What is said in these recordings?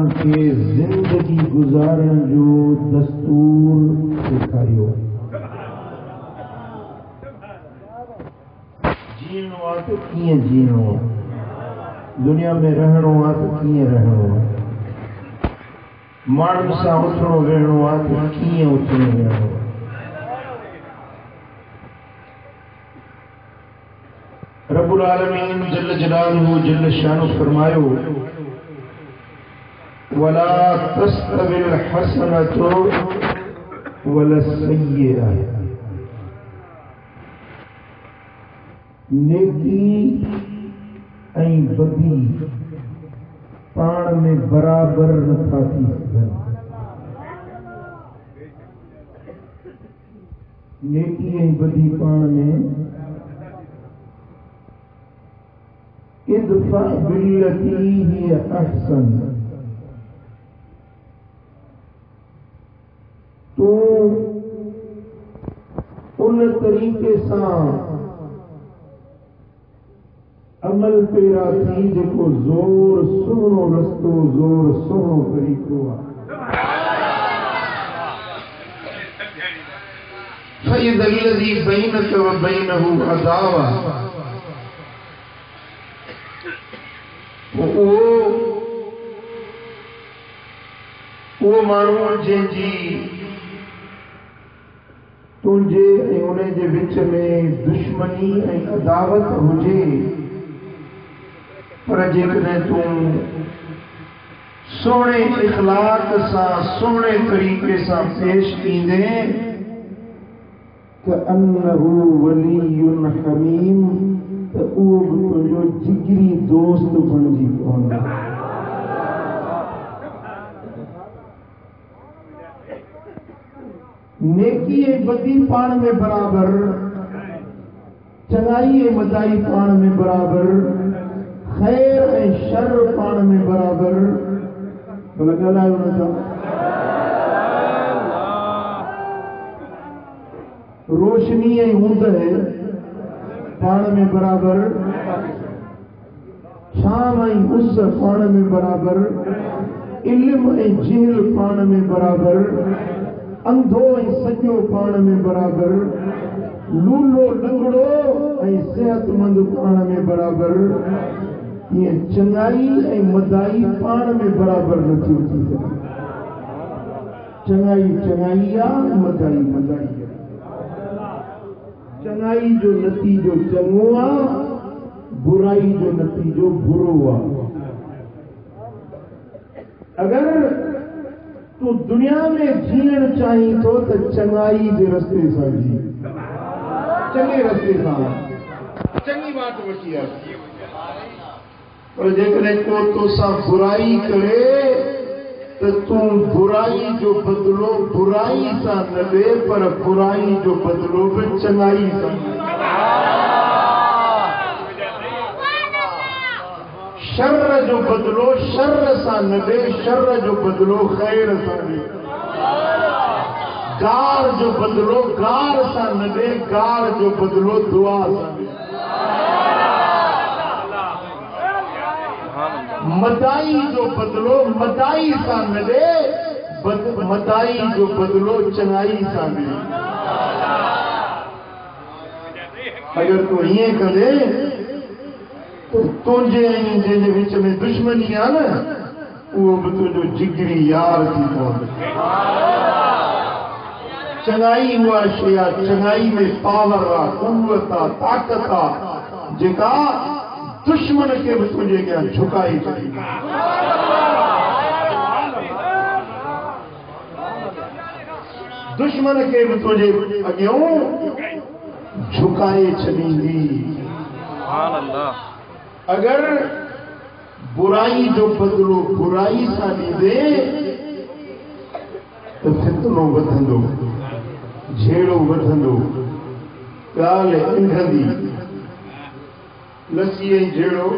के जिंदगी गुजारण जो दस्तूर सिखायो। जीणो आ तो कीअं जीणो, दुनिया में रहणो आ तो कीअं रहणो, माण्हुनि सां उथणो वेहणो आ तो कीअं उथणो वेहणो। रब्बुल आलमीन जल्ल जलालुहु जल्ल शानु फरमायो, वला तस्तविल हसनतु वला सय्यिआ। नेकी ऐं बदी पाण में बराबर नथा थी सघनि। नेकी ऐं बदी पाण में इदफा बिल्लती हिय अहसन। तो उन तरीके सां अमल पेरा थी जेको ज़ोर सुहिणो रस्तो, ज़ोर सुहिणो तरीक़ो आहे। फइज़ अल्लज़ी बैनक व बैनहु अदावा। वो माण्हू जंहिंजी तुंहिंजे ऐं उन जे विच में दुश्मनी ऐं अदावत हुजे, पर जेकॾहिं तूं सोहणे इख़लाक़ सां सोहणे तरीक़े सां पेश ईंदे त अन्नहु वलियुन हमीम, त उहो बि तुंहिंजो जिगरी दोस्त बणिजी पवंदो। नेकी ऐं बदी पाण में बराबर, चङाई ऐं मदाई पाण में बराबर, खैर ऐं शर पाण में बराबर। भला ॻाल्हायो न था। रोशनी ऐं ऊंदहि पाण में बराबर, शाम ऐं उस पाण में बराबर, इल्म ऐं जिहल पाण में बराबर, अंधो ऐं सॼो पाण में बराबर, लूलो लंगड़ो ऐं सेहतमंद पाण में बराबर। ईअं चङाई ऐं मदाई पाण में बराबर नथी थी सघे। चङाई चङाई आहे, मदाई मदाई आहे। चङाई जो नतीजो चङो आहे, बुराई जो नतीजो बुरो आहे। अगर तू दुनिया में जीअण चाहीं थो त चङाई जे रस्ते सां जी, चङे रस्ते सां, चङी बात वठी आहे। पर जेकॾहिं को तोसां बुराई करे त तूं बुराई जो बदिलो बुराई सां न ॾे, पर बुराई जो बदिलो बि चङाई सां। शर जो बदिलो शर सां न ॾे, शर जो बदिलो खैर सां ॾे। गार जो बदिलो गार सां न ॾे, गार जो बदिलो दुआ सां ॾे। मदाई जो बदिलो मदाई सां न ॾे, मदाई जो बदिलो चङाई सां ॾे। अगर तूं हीअं कंदे तो तुंहिंजे ऐं जंहिंजे विच में दुश्मनी आहे न, उहो बि तुंहिंजो जिगरी यार थी पवंदो। चङाई उहा शइ आहे, चङाई में पावर आहे, कुवत आहे, ताक़त आहे, जेका दुश्मन खे बि तुंहिंजे अॻियां झुकाए छॾी। दुश्मन खे बि तुंहिंजे अॻियां झुकाए छॾींदी। अगर बुराई जो बदिलो बुराई सां ॾींदे त फितनो वधंदो, झेड़ो वधंदो, ॻाल्हि इंघंदी। लस्सी ऐं झेड़ो,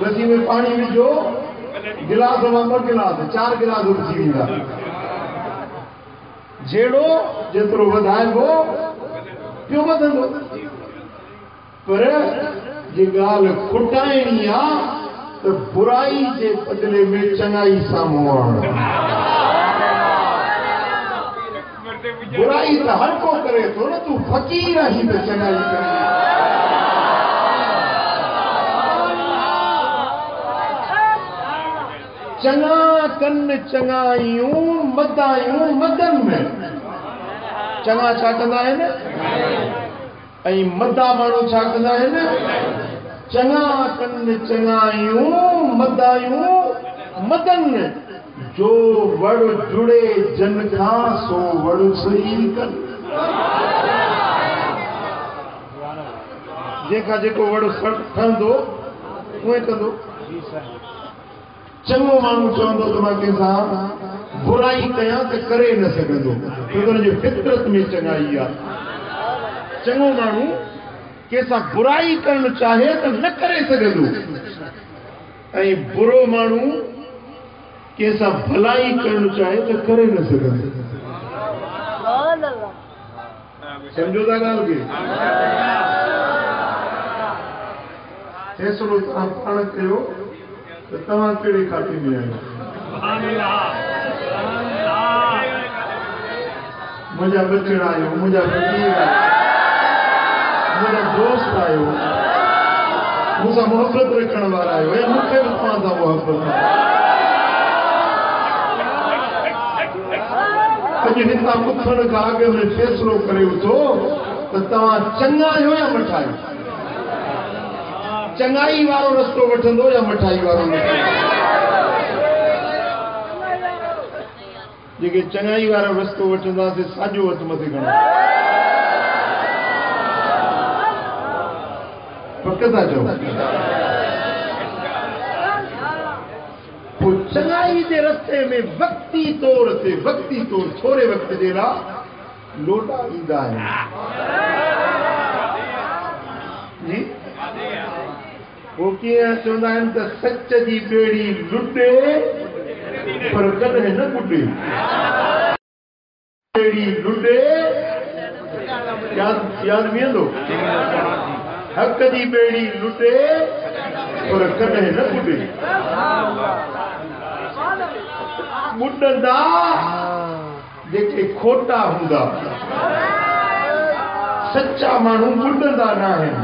लस्सी में पाणी विझो, गिलास मां ॿ गिलास 4 गिलास उबजी वेंदा। झेड़ो जेतिरो वधाइबो पियो वधंदो, पर जे गाल खुटाइणी आ तो बुराई के बदले में चंगाई साम्हूं आणो। बुराई तो हर को करे तो न, तू फकीर ही तो चंगाई करे। चंगा कन चंगायूं मदायूं मदन में। चंगा छा कंदा आहिनि ऐं मदा माण्हू छा कंदा आहिनि? चंगा कन चंगायूं मदायूं मदन। जो वड़ जुड़े जन का सो वड़ सही कर। जेका जेको वड़ ठहंदो उहे कंदो। चङो माण्हू चवंदो त मां कंहिंसां बुराई कयां त करे न सघंदो, छो त हुनजी फितरत में चङाई आहे। चङो माण्हू कंहिंसां बुराई करणु चाहे त न करे सघंदो, ऐं बुरो माण्हू कंहिंसां भलाई करणु चाहे त करे न सघंदो। सम्झो था ॻाल्हि खे? फैसलो तव्हां पाण कयो तो तव्हां कहिड़े खाते में आहियो। मुंहिंजा बचड़ा आहियो, मुंहिंजा वज़ीर आहियो, मुंहिंजा दोस्त आहियो, मूंसां मोहब्बत रखण वारा आहियो, ऐं मूंखे बि तव्हां सां मोहब्बत आहे। अॼु हितां उथण खां अॻु में फ़ैसिलो करियो थो त तव्हां चङा आहियो या मठा आहियो। चंगाई वारो रस्तो वठंदो या मठाई वारो रस्तो? जेके चंगाई वारो रस्तो वठंदासीं साॼो हथ मथे खणो। पक था चओ? पोइ चंगाई जे रस्ते में वक्ती तौर ते थोरे वक़्त जे लाइ लोटा ईंदा आहिनि जी। वो कीअं चवंदा आहिनि त सच जी ॿेड़ी लुटे पर कॾहिं न ॿुॾे। ॿेड़ी लुटे यादि बीहंदो। हक़ जी ॿेड़ी लुटे पर कॾहिं न ॿुॾे। ॿुॾंदा जेके खोटा हूंदा, सच्चा माण्हू ॿुॾंदा न आहिनि।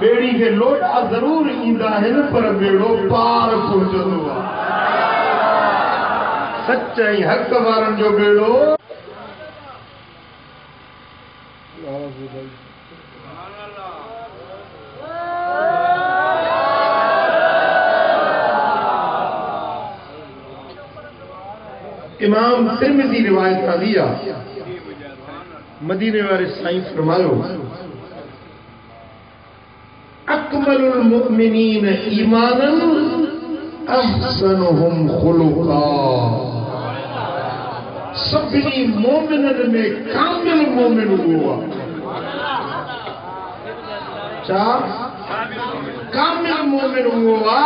ॿेड़ी खे लोटा ज़रूर ईंदा आहिनि पर ॿेड़ो पार पहुचंदो आहे। सच ऐं हक़ वारनि जो ॿेड़ो इमाम तिरमिज़ी रिवायत आंदी आहे। मदीने वारे साईं फरमायो, अकमलुल मुमिनीन ईमानन अहसनुहुम खुलुका। सभिनी मोमिनन में कामिल मोमिन हुआ। छा? कामिल मोमिन हुआ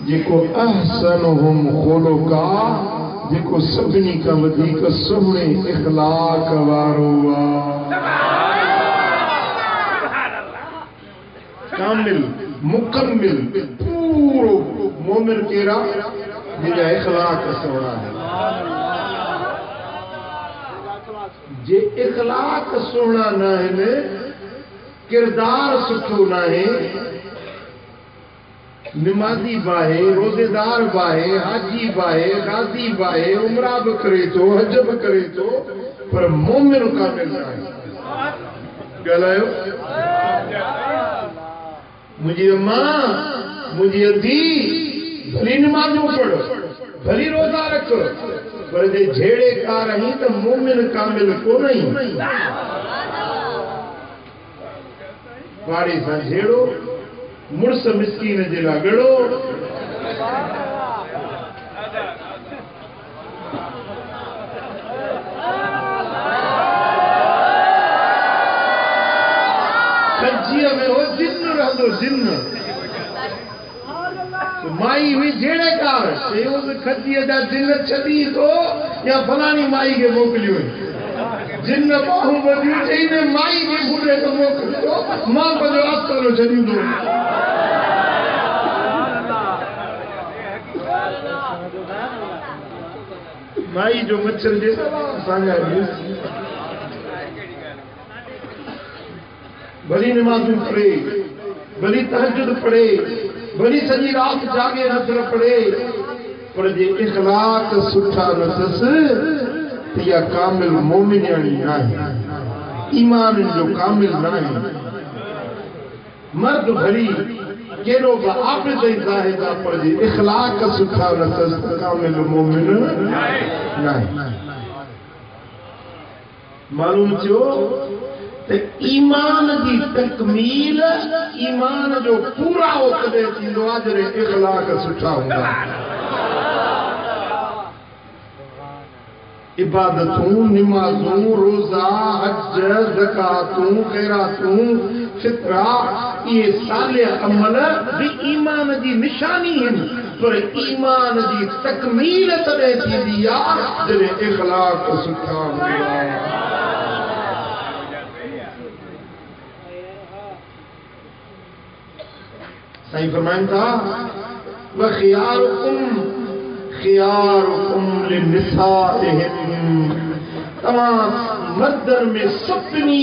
जेको अहसनुहुम खुलुका, जेको सभिनी खां वधीक सुहिणे इखलाक वारो हुआ। कामिल मुकम्मिल पूरो मोमिन केरा जिनजा इखलाक सुहिणा है। जे इखलाक सुहिणा न आहिनि, किरदार सुठो न आहे, निमाज़ी बाहे, रोज़ेदार बाहे, हाजी बाहे, गाज़ी बाहे, उमरा बि करे थो, हज बि करे थो, पर मोमिन कामिल न आहे। ॻाल्हायो? मुझे मां, मुझे धी भली नमाज़ूं पढ़, भली रोज़ा रख, पर जे झेड़े कार रही तो मोमिन कामिल को नहीं। वाड़ी सां झेड़ो, मुड़स मिस्कीन जे लाइ ॻड़ो। खजीअ में हो जिन्न रहंदो, जिन्न। माई हुई झेड़ेकार, चयो त खजीअ जा जिन्न छॾी थो या फलाणी माई खे मोकिलियो। जिन बाहूं बदियूं चई ने माई के बुढ़े तो मोकिलियो मां पंहिंजो आस्थानो छॾींदो माई जो मच्छर जे असांजा भली नमाज़ूं पढ़े भली तहज्जुद पढ़े भली सॼी रात जागे नज़र पढ़े पर जे इखलाक सुठा न अथसि त इहा कामिल मोमिनियाणी नाहे ईमान जो कामिल नाहे मर्द भली केॾो बि आबिद ऐं ज़ाहिद आहे पर जे इखलाक सुठा न अथसि त कामिल मोमिन नाहे मालूम थियो त ईमान जी तकमील ईमान जो पूरा तॾहिं थींदो आहे जॾहिं इखलाक सुठा हूंदा इबादतूं निमाज़ूं रोज़ा हज ज़कातूं खैरातूं फितरा ये साले अमल भी ईमान जी निशानी आहिनि पर ईमान जी तकमील तॾहिं थींदी आहे जॾहिं इखलाक सुठा हूंदा साईं फरमाइनि था खियारुकुम लिनिसाइहिम तमाम मर्दन में सभिनी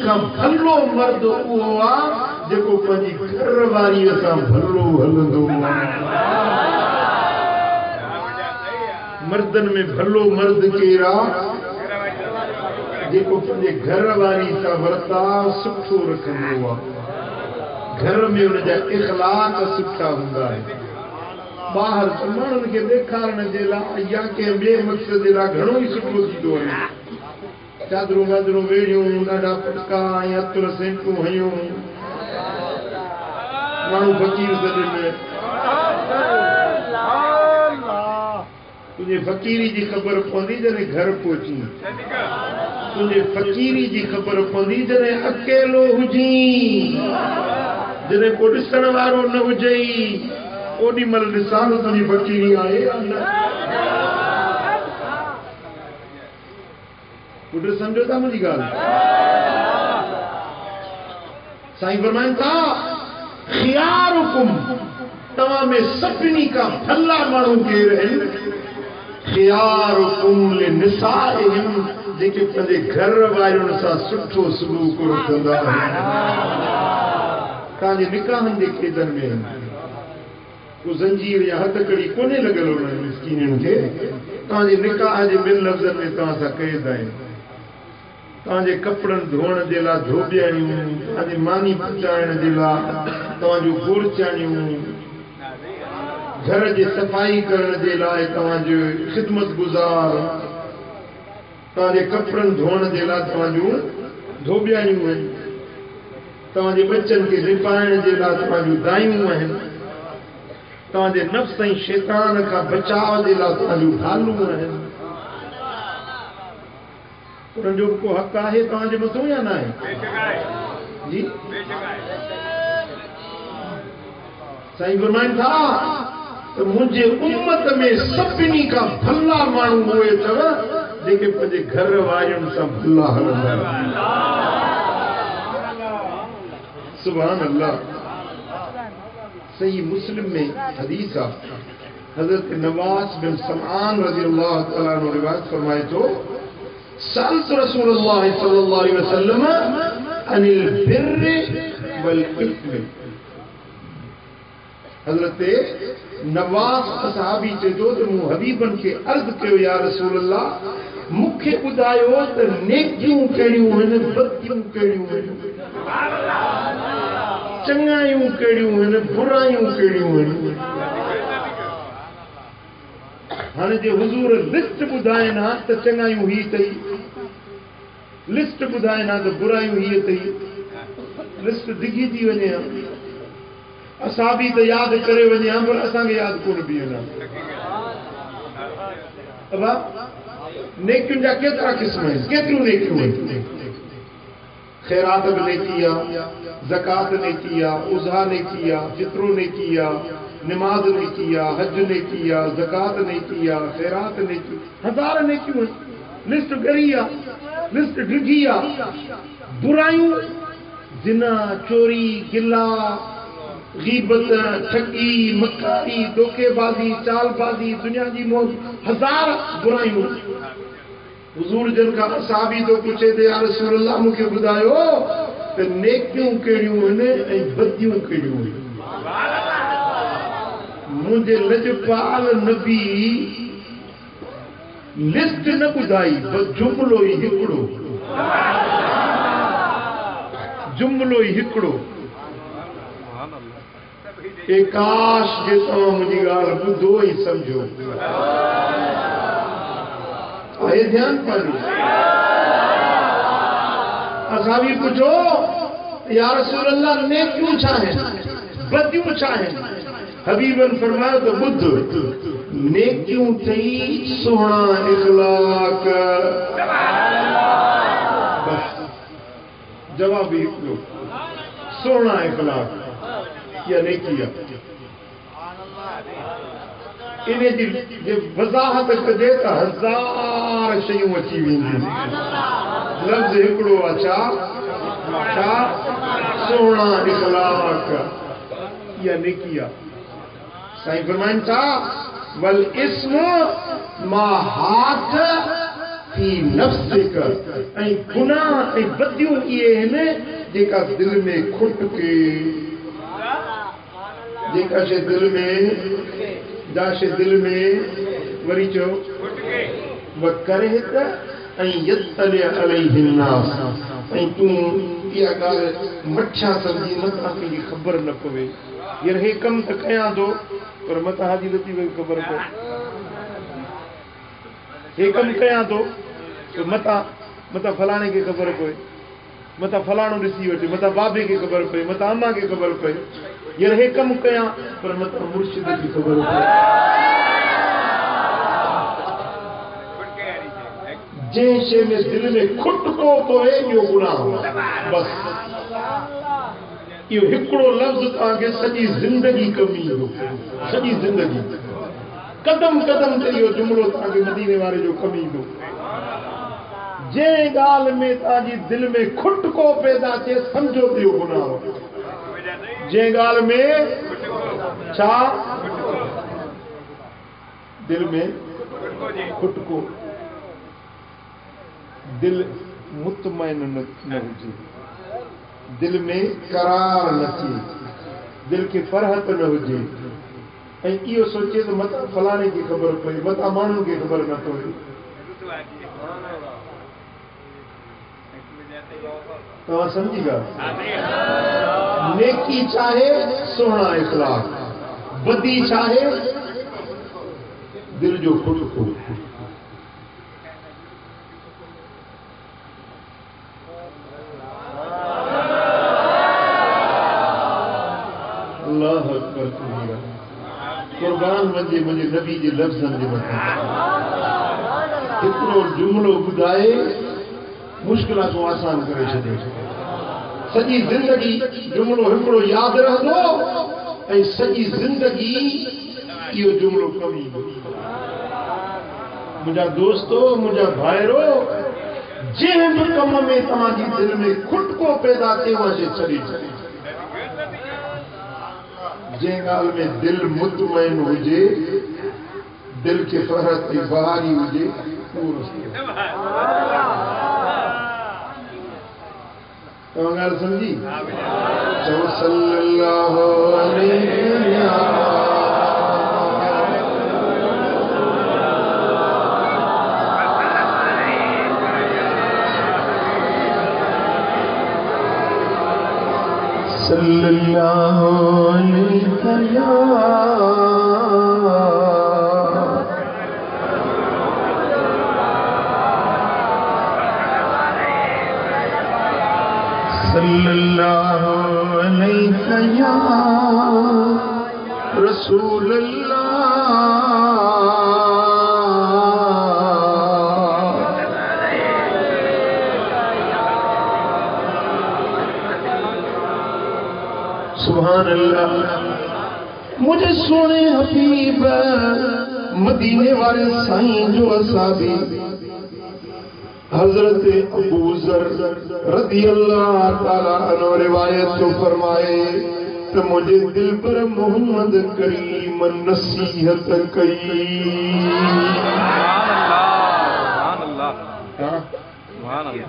खां भलो मर्द उहो आहे जेको पंहिंजी घरवारीअ सां भलो हलंदो मर्दन में भलो मर्द केरु आहे जेको पंहिंजे घरवारी सां वर्ताव सुठो रखंदो आहे घर में उनजा इखलाक सुठा हूंदा आहिनि ॿाहिरि त माण्हुनि खे ॾेखारण जे लाइ या कंहिं ॿिए मक़सद जे लाइ घणो ई सुठो थींदो आहे चादरूं वादरूं वेड़ियूं ॾाढा फटका ऐं अतर सेंटूं हयूं माण्हू फ़क़ीर सॾनि तुंहिंजे फ़क़ीरी जी ख़बर पवंदी जॾहिं घर पहुची तुंहिंजे फ़क़ीरी जी ख़बर पवंदी जॾहिं अकेलो हुजी जॾहिं को ॾिसण वारो न हुजई ओॾी महिल ॾिसां तुंहिंजी फ़क़ीरी आहे पुट सम्झो था मुंहिंजी ॻाल्हि साईं फरमाइनि था खियारुकुम तव्हां में सभिनी खां भला माण्हू केरु आहिनि खियारुकुम लिनिसाइहिम जेके पंहिंजे घर वारियुनि सां सुठो सलूक रखंदा आहिनि तव्हांजे निकाहनि जे खेदनि में को ज़ंजीर या हथकड़ी कोन्हे लॻल उन्हनि मिस्कीननि खे तव्हांजे निकाह जे ॿिनि लफ़्ज़नि में तव्हां सां क़ैद आहिनि तव्हांजे कपिड़नि धोअण जे लाइ धोबियाणियूं तव्हांजे मानी पचाइण जे लाइ तव्हांजूं घुरचाणियूं घर जी सफ़ाई करण जे लाइ तव्हांजो ख़िदमत गुज़ार तव्हांजे कपिड़नि धोअण जे लाइ तव्हांजूं धोबियाणियूं आहिनि तव्हांजे बच्चनि खे निपाइण जे लाइ तव्हांजूं दायूं आहिनि तव्हांजे नफ़्स ऐं शैतान खां बचाव जे लाइ तव्हांजूं ढालूं आहिनि उन्हनि जो को हक़ आहे तव्हांजे मथां या न आहे जी साईं फरमाइनि था त मुंहिंजे उम्मत में सभिनी खां भला माण्हू उहे अथव जेके पंहिंजे घर वारियुनि सां भला हलंदा आहिनि सुभान अल्लाह सही मुस्लिम में हदीस आहे हज़रत नवास बिन समआन रज़ी अल्लाह तआला अन्हु रिवायत फरमाए थो सअलतु रसूलुल्लाह सल्लल्लाहु अलैहि वसल्लम अनिल बिर्रि वल इस्म हज़रत नवास असहाबी चए थो त मूं हबीबन खे अर्ज़ कयो या रसूल अल्लाह मूंखे ॿुधायो त नेकियूं कहिड़ियूं आहिनि बदियूं कहिड़ियूं आहिनि चङायूं कहिड़ियूं आहिनि बुरायूं कहिड़ियूं आहिनि हाणे जे हुज़ूर लिस्ट ॿुधाइनि हा त चङायूं ही अथई लिस्ट ॿुधाइनि हा त बुरायूं ही अथई लिस्ट डिघी थी वञे हा असां बि त यादि करे वञे हा पर असांखे यादि कोन बीहंदा नेकियुनि जा केतिरा क़िस्म आहिनि केतिरियूं नेकियूं आहिनि खैरात बि नेकी आहे ज़कात नेकी आहे उज़ा नेकी आहे फितरो नेकी आहे निमाज़ नेकी आहे हज नेकी आहे ज़कात नेकी आहे खैरात नेकी हज़ार नेकियूं आहिनि लिस्ट ॻरी आहे लिस्ट ॾिठी आहे। बुरायूं जिना, चोरी, गिला, गीबत, ठगी, मकारी, धोखेबाज़ी, चालबाज़ी, दुनिया जी मौज, हजार बुरायूं। हुज़ूर जन खां असहाबी तो पुछे ते या रसूल अल्लाह मूंखे ॿुधायो त नेकियूं कहिड़ियूं आहिनि ऐं बदियूं कहिड़ियूं आहिनि। मुंहिंजे लजपाल नबी लिस्ट न ॿुधाई, बस जुमिलो ई हिकिड़ो, जुमिलो ई हिकिड़ो। काश जे तव्हां मुंहिंजी ॻाल्हि ॿुधो ई सम्झो। आहे ध्यान पाजो। असां बि पुछो या रसूल अल्लाह नेकियूं छा आहिनि, बदियूं छा आहिनि? हबीबन फरमायो त ॿुध, नेकियूं थई सुहिणा इख़लाक़। बस जवाब ही हिकिड़ो, सुहिणा इख़लाक़ या नेकी आहे। इन जी वज़ाहत कजे त हजार शयूं अची वेंदियूं। लफ़्ज़ हिकिड़ो आहे, छा? सुहिणा इख़लाक़ या नेकी आहे। साईं फरमाइनि था वल इस्म मा हाक फी नफ्सिक, ऐं गुनाह ऐं बदियूं इहे आहिनि जेका दिलि में खुटके, जेका शइ दिलि में, जाशे दिल में वरी चो व करे त ऐं यतले अलैहि नास, ऐं तूं इहा ॻाल्हि मठिया सम्झी मथां कंहिंखे ख़बर न पवे। यार हे कमु त कयां थो पर मथां हाजी नथी वई ख़बर पए। हे कमु कयां थो त मथां फलाणे खे ख़बर पए, मथां फलाणो ॾिसी वठे, मथां बाबे खे ख़बर पए, मथां अम्मा खे ख़बर पए। यार हे कमु कयां पर मथां मुर्शिद खे ख़बर पए। जंहिं शइ में दिलि में खुटको पवे इहो गुनाह। बस इहो हिकिड़ो लफ़्ज़ तव्हांखे सॼी ज़िंदगी कमी ईंदो, सॼी ज़िंदगी कदम कदम ते इहो जुमिलो तव्हांखे मदीने वारे जो कमी ईंदो। जंहिं ॻाल्हि में तव्हांजी दिलि में खुटको पैदा थिए सम्झो त इहो गुनाह। जंहिं ॻाल्हि में छा दिलि में खुटको, दिल मुतमइन न हुजे, दिल में करार न थिए, दिल खे फरहत न हुजे, ऐं इहो सोचे त मथां फलाणे खे ख़बर पए, मथां माण्हुनि खे ख़बर न पए। तव्हां सम्झी ॻाल्हि? नेकी चाहे सुहिणा इख़लाक़, बदी चाहे दिल जो खुटको। अल्लाह अकबर कबीरा। कुर्बान वञे मुंहिंजे नबी जे लफ़्ज़नि जे मथां। हिकिड़ो जुमिलो ॿुधाए मुश्किलातूं आसान करे छॾे। सॼी ज़िंदगी जुमिलो हिकिड़ो यादि रहंदो ऐं सॼी ज़िंदगी इहो जुमिलो कमी ईंदो। मुंहिंजा दोस्तो, मुंहिंजा भाइरो, जंहिं बि कम में तव्हांजी दिलि में खुटको पैदा थिए उहा शइ छॾे छॾे। जंहिं ॻाल्हि में दिलि मुतमइन हुजे, दिलि खे फरहत ऐं बहारी हुजे, उहो रस्तो। तव्हां ॻाल्हि सम्झी? चओ सल्लल्लाहु अलैहि सल्लल्लाहु अलैहि सल्लल्लाहु अलैहि या रसूल सुभान अल्लाह। मुझे सोने हबीब मदीने वाले साईं जो असाबी हजरत अबू ज़र रज़ी अल्लाह ताला अन्हु रिवायत तो फरमाए तो मुझे दिल पर मोहम्मद करीम नसीहत कई।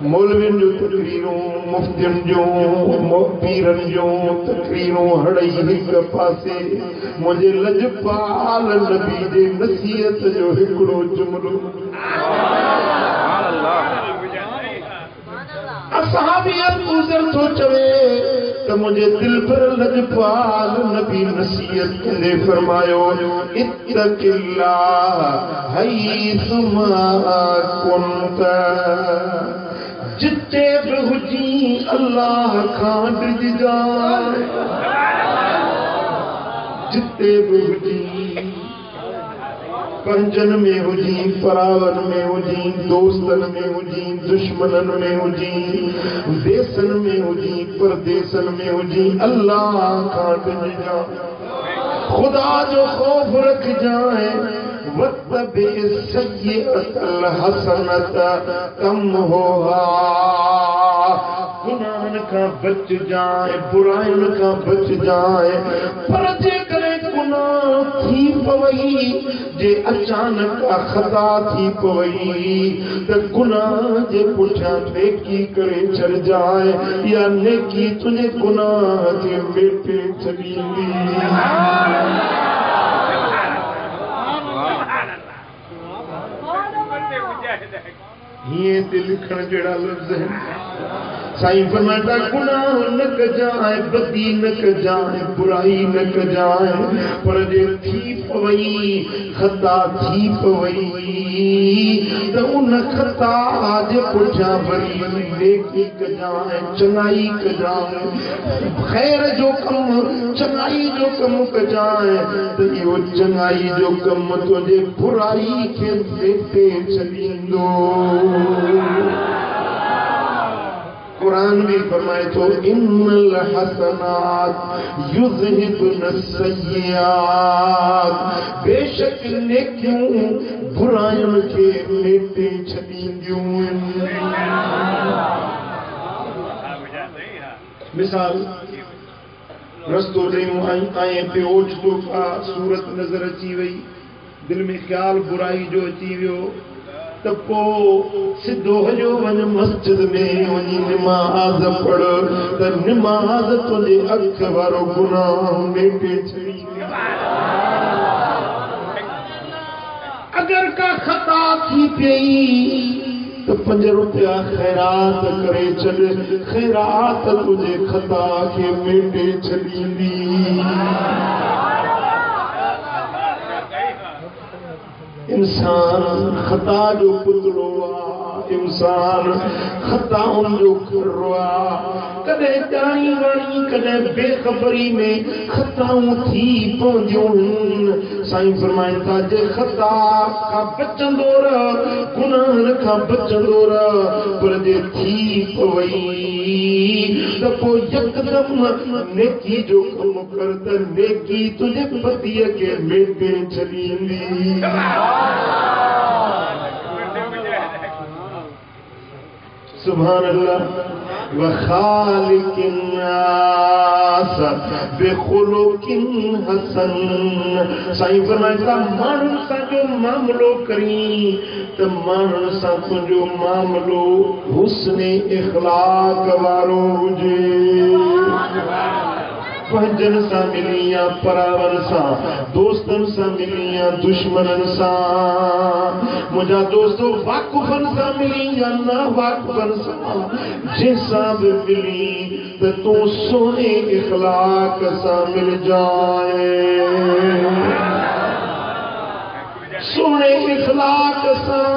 मौलविन जो तकरीरों, मुफ्तियन जो, पीरन जो तकरीरों हड़ई हिक पासे, मुझे लजपाल नबी जे नसीहत जो हिकड़ो जुमलो। असहाबी अबू ज़र तो चवे तो मुझे दिल पर लजपाल नबी नसीहत कंदे फरमायो इत्तक़िल्लाह हैसुमा कुंत, जिते बि हुजी अल्लाह खां डिज जाए, जिते बि हुजी पंजन में हुजी, परावन में हुजी, दोस्तन में हुजी, दुश्मनन में हुजी, देसन में हुजी, परदेसन में हुजी, अल्लाह खां डिज जाए, खुदा जो खौफ रख जाए। वत्तबि सय्यअतल हसनत तमहुहा, गुनाहन का बच जाए, बुराइन का बच जाए। पर जे करे गुनाह थी पवई, जे अचानक खता थी पवई तो गुनाह जे पुठियां नेकी करे छड़ जाए, या नेकी तुझे गुनाह के बेटे छड़ींदी। ये ते लिखण जड़ा लफ्ज है। साईं फरमाता गुनाह न कजाए, बदी न कजाए, बुराई न कजाए, पर जे थी पवई, खता थी पवई तो उन खता जे पुठियां वरी नेकी कजाए, चङाई कजाए, खैर जो कम, चङाई जो कम कजाए तो इहो चङाई जो कम तुझे बुराई के बेटे छॾींदो। कुरान भी फरमाए तो इन्नल हसनात युज़हिबुन सय्यात, बेशक नेकियूं बुराइयों के मेटे छॾींदियूं। मिसाल रस्तो ॾेयूं ऐं पे ओचितो का सूरत नज़र अची वई, दिल में ख्याल बुराई जो अची वियो तो सिद्धो हजो वञ मस्जिद में वञी निमाज़ पढ़ तो निमाज़ तुझे अख वारो गुनाह मेटे छॾी। अगर का खता थी पई तो 5 रुपया खैरात करे छॾ, खैरात तुझे खता के मेटे छॾींदी। इंसान खता जो पुतलो आ, इंसान खताउन जो खरो आ, कदे जानी वाणी कदे बेखबरी में खताऊं थी पवंदियूं। साईं फरमाइनि था जे खता खां बचंदो रह, गुनाहन खां बचंदो रह, पर जे थी पवई त पोइ यकदम नेकी जो कम कर त नेकी तुझे पतीअ के मेटे छॾींदी। सुभान अल्लाह। व खालिकिन नास बिखुलुकिन हसन, साईं फरमाइता माण्हुनि सां जो मामलो करी त माण्हुनि सां तुंहिंजो मामलो हुस्न इखलाक वारो हुजे। पंजन सां मिली या परावन सां, दोस्तन सां मिली या दुश्मनन सां, मुंहिंजा दोस्तो वाक़ुफ़न सां मिली या ना वाक़ुफ़न सां, जंहिंसां बि मिली त तूं सोने इखलाक सां मिल जाए, सोने इखलाक सां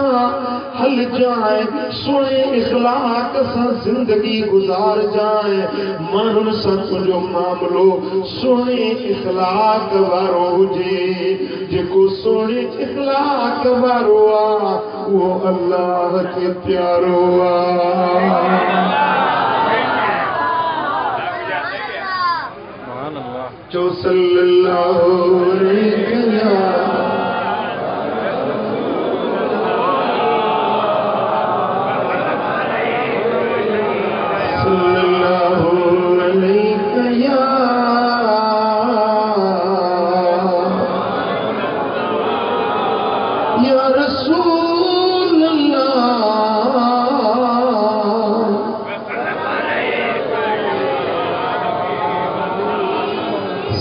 हल जाए, सोने इखलाक सां जिंदगी गुजार जाए। माण्हुनि सां तुंहिंजो मामलो सोने इखलाक वारो हुजे। जेको सोने इखलाक वारो आ उहो अल्लाह खे प्यारो आ। चो सल्लल्लाहु अलैहि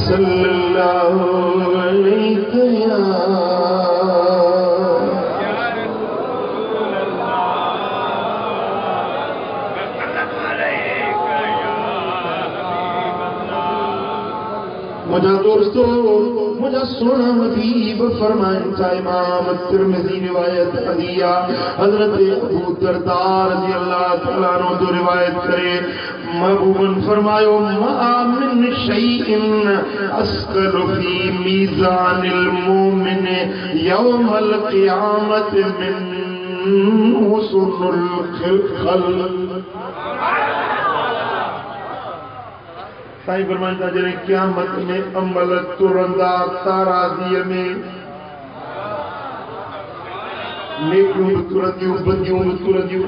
सल्लल्लाहु अलैहि या मुझा दोस्तों मुझा सोना हबीब फरमान था इमाम तिरमिज़ी रिवायत हदिया हजरत अबू दरदा रज़ियल्लाहु तआला अन्हु तो रिवायत करे महबूबन फरमायो मा मिन शैइन अस्कल फी मीज़ानिल मोमिन यौमल क़ियामत मिन हुस्नुल खल्क़ साईं फरमाईंदा जॾहिं क़यामत में अमल तुरंदा ताराज़ीअ में नेकियूं बि तुरंदियूं बदियूं बि तुरंदियूं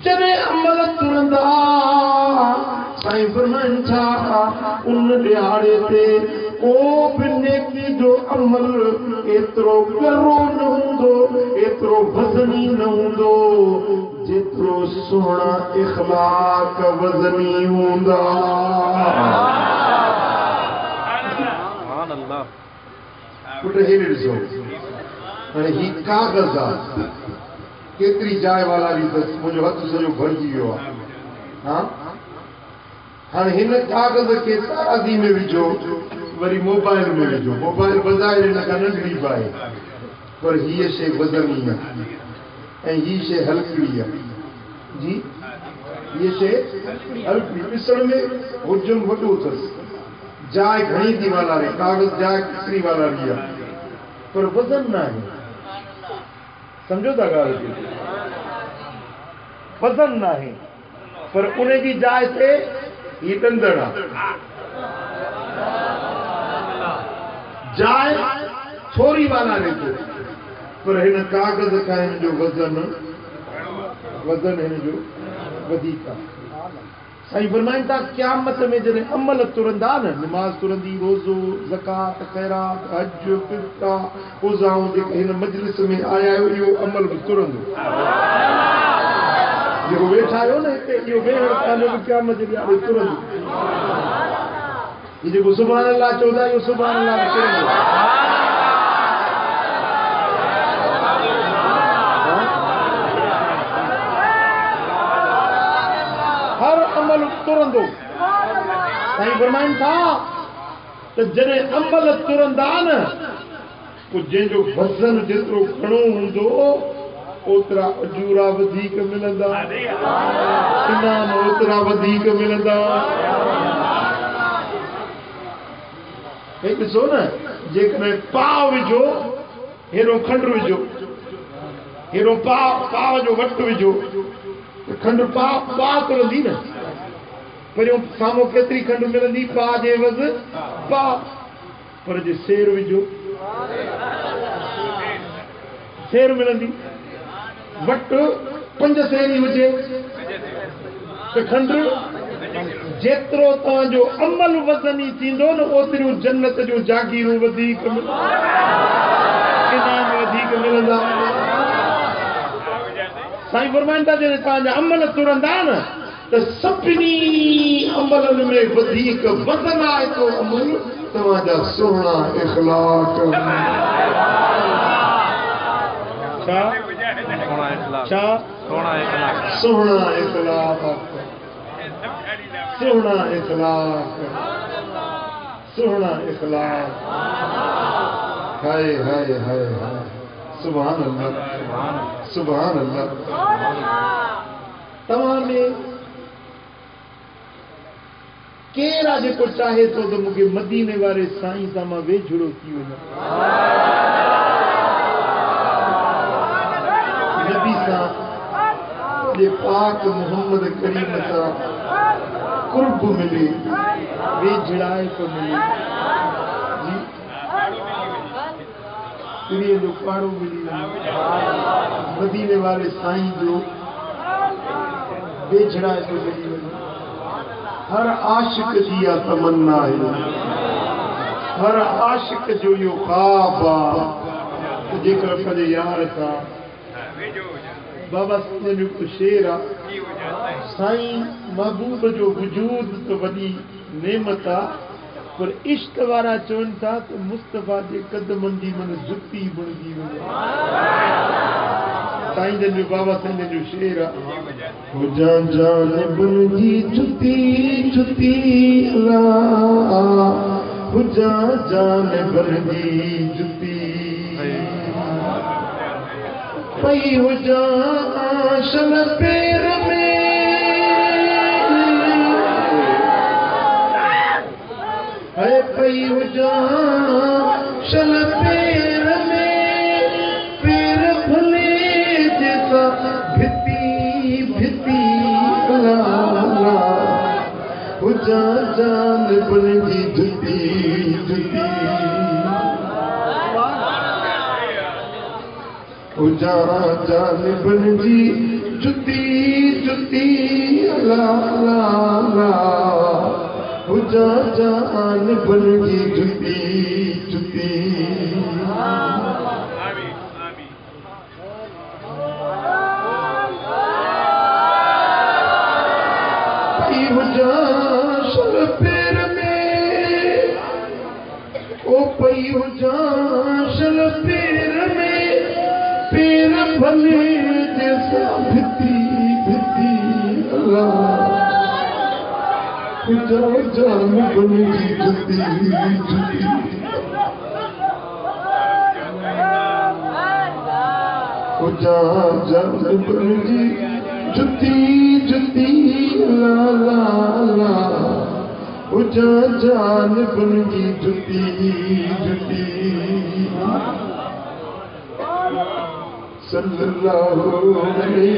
जॾहिं अमल तुरंदा साईं फरमाइनि था उन ॾियारे ते को बि नेकी जो अमल एतिरो गरो न हूंदो एतिरो वज़नी न हूंदो जेतिरो सोहणा इख़लाक़ वज़नी हूंदा। पुट हेॾे ॾिसो हाणे ही कागज़ आहे केतिरी जाइ वाला बि अथसि मुंहिंजो हथ सॼो भरिजी वियो आहे। हा हाणे हिन कागज़ खे ताज़ी में विझो वरी मोबाइल में विझो मोबाइल बज़ाहिर हिन खां नंढड़ी बि आहे पर हीअ शइ वज़नी आहे ऐं हीअ शइ हल्की आहे जी हीअ शइ हल्की ॾिसण में हुजम वॾो अथसि जाइ घणी थी वाला रे कागज़ जाइ केतिरी वाला बि आहे पर वज़न न आहे। समझो था ॻाल्हि खे वज़न न आहे पर उन जी जाइ ते हीअ ॾंदड़ आहे जाइ थोरी वाला रे थो पर हिन कागज़ खां हिन जो वज़न हिन जो वधीक आहे। साईं फरमाइनि था क़यामत में जॾहिं अमल तुरंदा न निमाज़ तुरंदी रोज़ो ज़कात खैरात हज फित्रा रोज़ाऊं जेके हिन मजलिस में आया आहियो इहो अमल बि तुरंदो जेको वेठा आहियो न हिते इहो वेहण तव्हांजो बि क़यामत जे ॾियारे तुरंदो हीउ जेको सुभाणे अल्लाह चवंदा इहो सुभाणे अल्लाह तुरंदो। हर अमल तुरंदो साईं फरमाइनि था त जॾहिं अमल तुरंदा न पोइ जंहिंजो वज़न जेतिरो घणो हूंदो ओतिरा अजूरा वधीक मिलंदा इनाम ओतिरा वधीक मिलंदा। ॾिसो न जेकॾहिं पाव विझो हेॾो खंडु विझो हेॾो पाव जो वटि विझो खंडु पाव तुरंदी न पहिरियों साम्हूं केतिरी खंडु मिलंदी पाव जे वज़ पाव पर जे सेर विझो सेर मिलंदी वटि 5 सेरी हुजे त खंडु जेतिरो तव्हांजो अमल वज़नी थींदो न ओतिरियूं जन्नत जूं जागीरूं वधीक इनाम वधीक मिलंदा। साईं फरमाइनि था जॾहिं तव्हांजा अमल तुरंदा न त सभिनी अमलनि में वधीक वज़न आहे तो अमल तव्हांजा सुहिणा इख़लाक़ छा सुहिणा इख़लाक़ सुहिणा इख़लाक़ सुहिणा इख़लाक़ हाय हाय हाय हाय सुभान अल्लाह सुभान अल्लाह। तव्हां में केरु आहे जेको चाहे थो त मूंखे मदीने वारे साईं सां मां वेझड़ो थी वञा नबी सां जे पाक मोहम्मद करीम सां कुर्ब मिले वेझड़ाए तो मिले जी इन्हीअ जो पाड़ो मिली वञे मदीने वारे साईं जो वेझड़ाए तो मिली वञे। हर आशिक जी इहा तमन्ना आहे हर आशिक जो इहो ख्वाब आहे जेकर पंहिंजे यार सां बाबा सिंध जो शेर आहे साईं महबूब जो वजूद तो वॾी नेमत आहे पर इश्क वारा चवन था तो मुस्तफा के कदमन जी मन जुत्ती बणजी वने साईं जन बाबा साईं जन शेर हो जान जान बणजी जुत्ती जुत्ती अल्लाह हो जान बणजी जुत्ती पई हो जा आशल पैर में है पई हो जा शल पैर में पैर भले जैसा भित्ती भित्ती हो जा जान बणजी जुत्ती जुत्ती जा जान बणजी जुत्ती जुत्ती अल्लाह हो जा जान बणजी जुत्ती जुत्ती पई हो जा शल पैर में ओ पई हो जा शल पैर में पैर भले जैसा भित्ती भित्ती अल्लाह जा जान बणजी जुत्ती जुत्ती जा जान बणजी जुत्ती जुत्ती अल्लाह जा जान बणजी जुत्ती जुत्ती सल्लल्लाहु अलैहि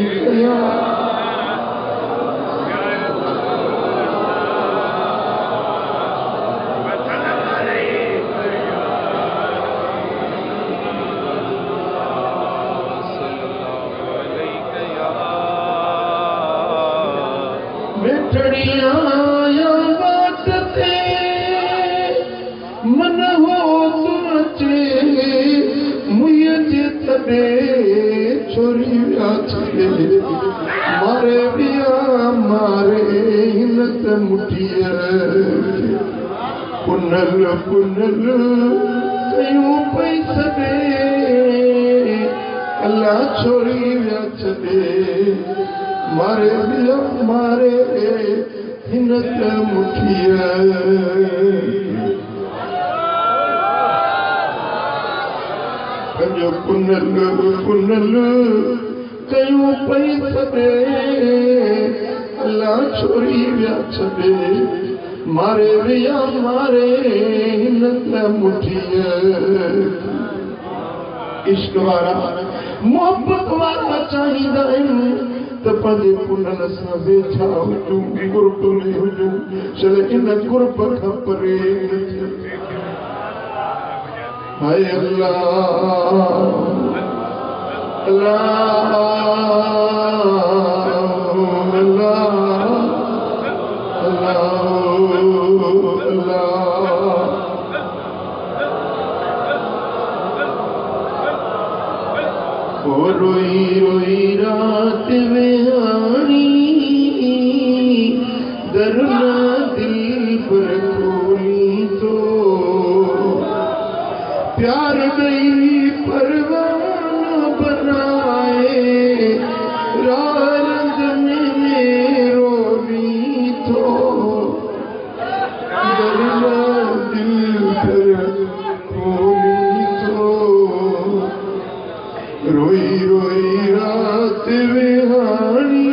बैठड़िया बात ते मन हो तुझे मुझे तबे छोरी छे मारे बिया मारे हिनत मुठिया पुनल पुनल कयूं पई सदे अल्लाह छोरी छे मारे बिया मारे हिनत मुठिया पुनल पुनल कयूं पई सदे अल्लाह छोरी विया छॾे मारे विया मारे हिनत मुठिया इश्क वारा मोहब्बत वारा चाहींदा आहिनि त पंहिंजे पुनल सां वेठा हुजूं गुरब में हुजूं छल इन गुरब खां परे हाय अल्लाह अल्लाह रोई रोई रात वेहानी दरना दिल पर खोली तो प्यार गई परवान बनाए रारंग में रोनी तो दरना दिल पर खोली तो रोई रोई रात वेहानी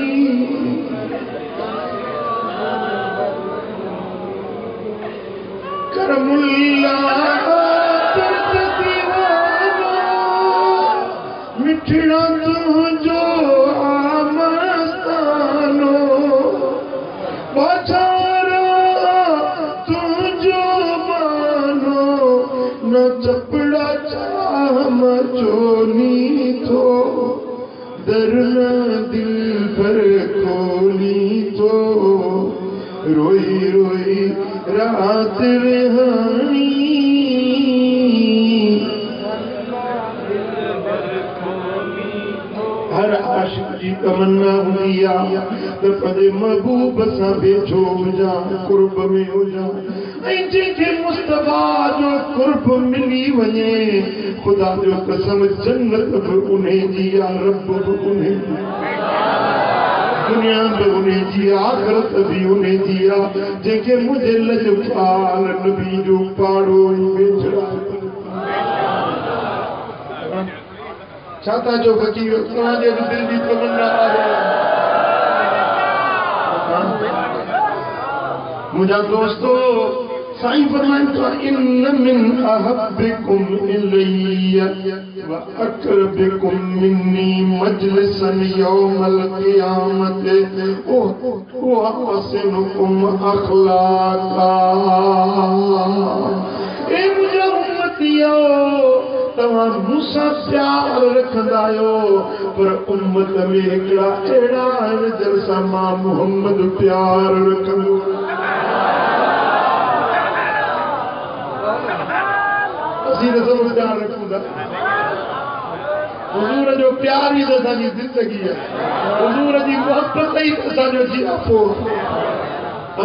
करमुल्ला दर्द दीवाना मिठड़ा तुझो आमस्तानो बाचारा तुझो मानो न चपड़ा चाह मचोनी तो दरना दिल पर खोली तो रोई रोई रात रेहानी हर आशिक जी तमन्ना हुई तो पदे महबूब सां वेठो हो जा कुर्ब में हो जा जिनके मुस्तफा जो कुर्ब मिली वने खुदा जो कसम जन्नत भी उन्हें जी या रब भी उन्हें दुनिया में उन्हें जी आखिरत भी उन्हें जिया जेके मुझे लजपाल नबी जो पाड़ो बेचड़ा छाता जो फकीर तव्हांजे दिल जी तमन्ना मुझा दोस्तों साईं फरमाइंदो इन मिन अहब्बिकुम इलैया व अक़रबिकुम मिन्नी मजलिसन यौमल क़ियामत ओ अहसिनुकुम अख़लाक़ा ए मुझा उम्मतियो तव्हां मूंसां प्यार रखंदा आहियो पर उम्मत में हिकिड़ा अहिड़ा आहिनि जन सां मां मुहम्मद प्यार रखंदो असीं त सभु प्यार रखूं था हुज़ूर जो प्यार ई त असांजी ज़िंदगी आहे हुज़ूर जी मोहबत ई त असांजो जियापो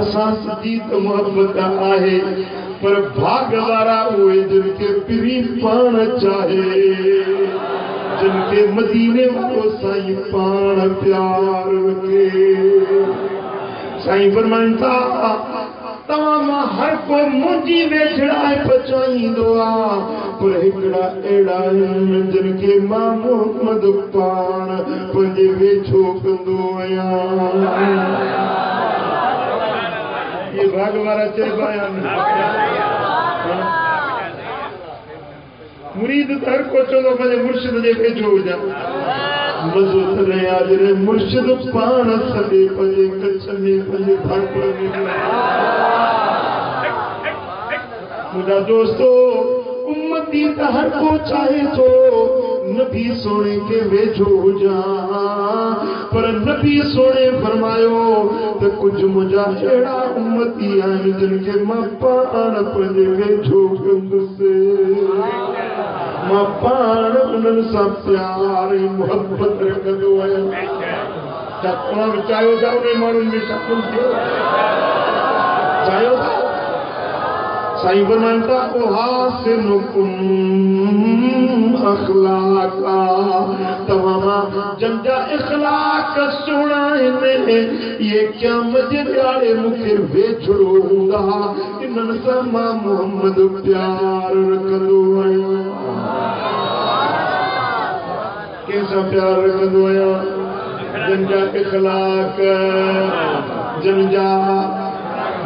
असां सॼी त मोहबत आहे पर भाग वारा उहे जिनके पिरी पाण चाहे जिनके मदीने वारो साईं पाण प्यार रखे साईं फरमाइनि था तव्हां मां हर को मुंहिंजी वेझड़ाए पचाईंदो आहे पर हिकिड़ा अहिड़ा आहिनि जिनके मां मुहम्मद पाण पंहिंजे वेझो कंदो आहियां ये भाग वारा चइबा आहिनि मुरीद त हर को चवंदो पंहिंजे मुर्शिद जे वेझो हुजां मज़ो तॾहिं आहे जॾहिं मुर्शिद पाण सॾे पंहिंजे कच्छ में पंहिंजे भाकुर में मुंहिंजा दोस्तो उम्मती त हर को चाहे थो नबी सोने के वेझो हुजां पर नबी सोने फरमायो त कुझु मुंहिंजा अहिड़ा उम्मती आहिनि जिनखे मां पाण पंहिंजे वेझो कंदुसि मां पाण उन्हनि सां प्यार ऐं मुहबत रखंदो आहियां छा तव्हां बि चाहियो था उन माण्हुनि में शामिल थियो चाहियो था साईं फरमाइनि था उहासिनुकुम अख़लाक़ा तव्हां मां जंहिंजा इख़लाक़ सुहिणा आहिनि इहे क़यामत जे ॾियारे मूंखे वेझड़ो हूंदा इन्हनि सां मां मुहम्मद प्यार रखंदो आहियां कंहिंसां प्यार रखंदो आहियां जंहिंजा इख़लाक़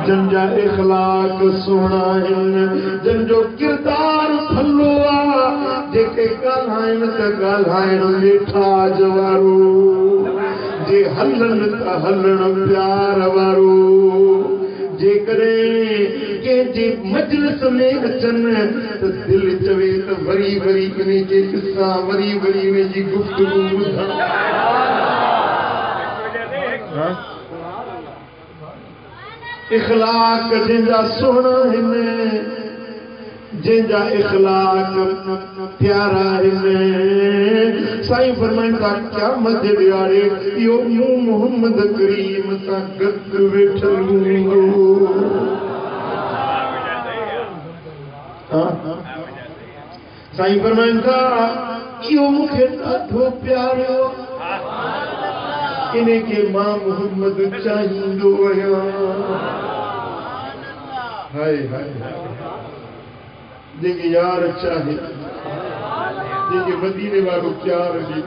जंहिंजा इख़लाक़ सुहिणा आहिनि जंहिंजो किरदार भलो आहे जेके ॻाल्हाइनि त ॻाल्हाइण वेठा जवारो जे हलनि त हलण प्यार वारो जेकॾहिं कंहिंजे मजलिस में अचनि त दिलि चवे त वरी वरी इन जे ॾिसां वरी वरी इन जी गुफ़्तगू ॿुधां इख़लाक़ जंहिंजा सुहिणा आहिनि जंहिंजा इख़लाक़ प्यारा आहिनि साईं फरमाइनि था क़यामत जे ॾियारे इहो मूं मुहम्मद करीम सां गॾु वेठल हूंदो साईं फरमाइनि था इहो मूंखे ॾाढो प्यारो इनके मां मुहम्मद चाहींदो आहियां हाय हाय जेके यार चाहे जेके मदीने वारो प्यार ॾे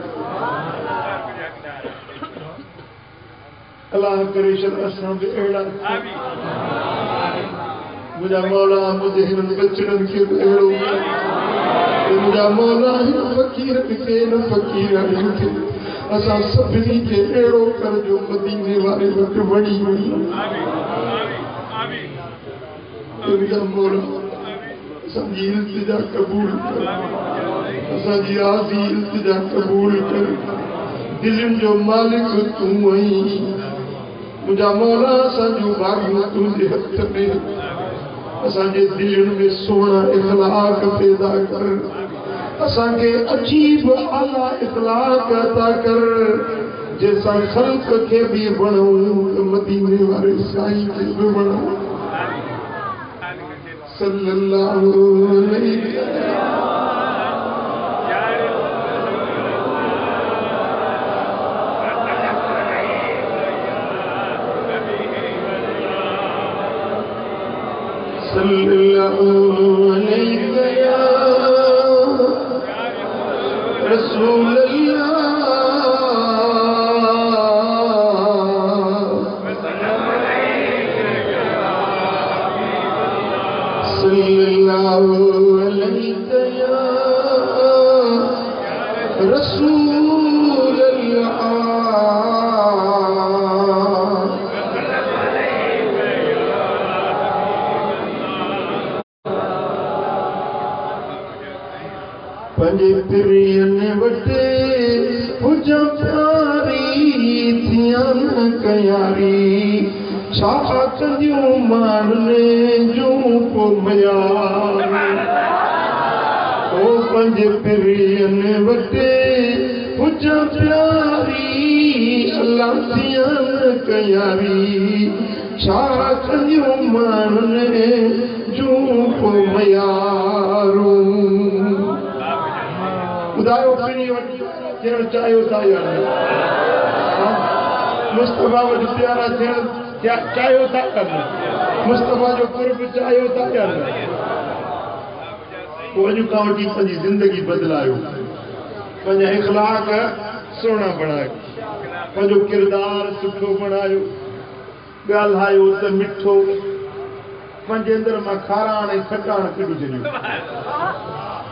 अल्लाह करे छॾ असां बि अहिड़ा मुंहिंजा मौला मुंहिंजे हिननि बचड़नि खे बि अहिड़ो मुंहिंजा मौला हिन फ़क़ीरनि खे हिन फ़क़ीरनि खे असां सभिनी खे अहिड़ो कर जो मदीने वारे वटि वणी वणी असांजी इल्तिजा क़बूल कर असांजी आज़ी इल्तिजा क़बूल कर दिलनि जो मालिक तूं आहीं मुंहिंजा मौला असांजूं भाॻियूं तुंहिंजे हथ में असांजे दिलनि में सुहिणा इख़लाक़ पैदा कर असांखे अजीब आला इख़लाक़ अता कर जंहिंसां ख़ल्क़ खे बि वणूं मदीने वारे साईं खे बि वणूं सल्लल्लाहु अलैहि सल्लल्लाहु अलैहि या रसूल सल्लल्लाहु अलैहि या रसूल पंजे पिरियन वटे हुजा प्यारी थियां न कयारी छा कंदियूं मारने जूं को मयार ओ पंजे पिरियन वटे हुजा प्यारी अल्लाह थियां न कयारी छा कंदियूं मारने जूं को मयारू ॿुधायो पिणी वटि थियणु चाहियो था या न मुस्तफ़ा वटि प्यारा थियणु चाहियो था या न मुस्तफ़ा जो कुर्ब चाहियो था या न पोइ अॼु खां वठी पंहिंजी ज़िंदगी बदिलायो पंहिंजा इख़लाक़ सुहिणा बणायो पंहिंजो किरदारु सुठो बणायो ॻाल्हायो त मिठो पंहिंजे अंदरि मां खाराण ऐं खटाण कढी छॾियो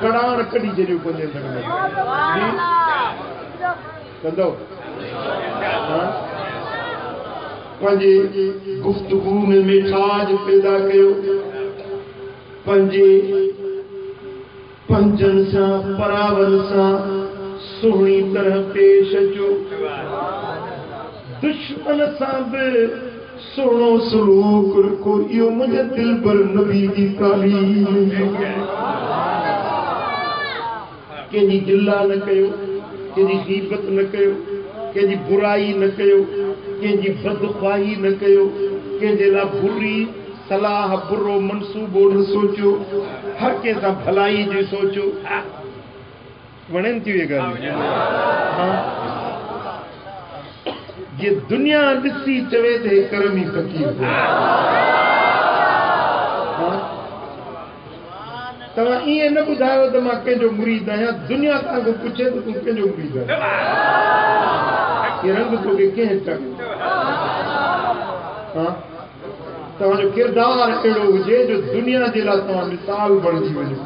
कड़ाण कढी छॾियो पंहिंजे अंदरि कंदो पंहिंजे गुफ़्तगू में मिठास पैदा कयो पंहिंजे पंजनि सां परावर सां सुहिणी तरह पेश अचो दुश्मन सां बि सुहिणो सलूक रखो इहो मुंहिंजे दिल पर नबी जी तालीम कंहिंजी गिला न कयो कंहिंजी गीबत न कयो कंहिंजी बुराई न कयो कंहिंजी बदख्वाही न कयो कंहिंजे लाइ बुरी सलाह बुरो मनसूबो न सोचियो हर कंहिं सां भलाई जो सोचियो वणनि थियूं इहे ॻाल्हियूं जे दुनिया ॾिसी चवे त हे करमी फ़क़ीर तव्हां ईअं न ॿुधायो त मां कंहिंजो मुरीद आहियां दुनिया तव्हांखां पुछे त तूं कंहिंजो मुरीद आहीं रंग तोखे कंहिं चयो तव्हांजो किरदारु अहिड़ो हुजे जो दुनिया जे लाइ तव्हां मिसाल बणिजी वञो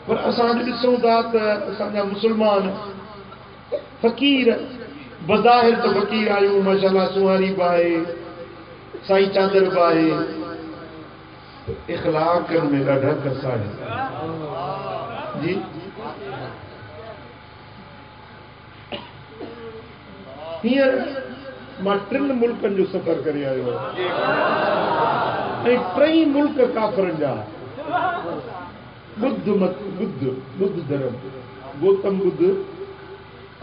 पर असां ॾिसूं था त असांजा मुस्लमान फ़क़ीर बज़ाहिर तो फ़क़ीर आहियूं माशाअल्लाह सुहारी बि आहे साईं चादर बि आहे इख़लाक़नि में ॾाढा कसा जी हींअर मां 3 मुल्कनि जो सफ़र करे आयो आहियां ऐं 3 मुल्क काफ़रनि जा बुद्ध धर्म गौतम बुद्ध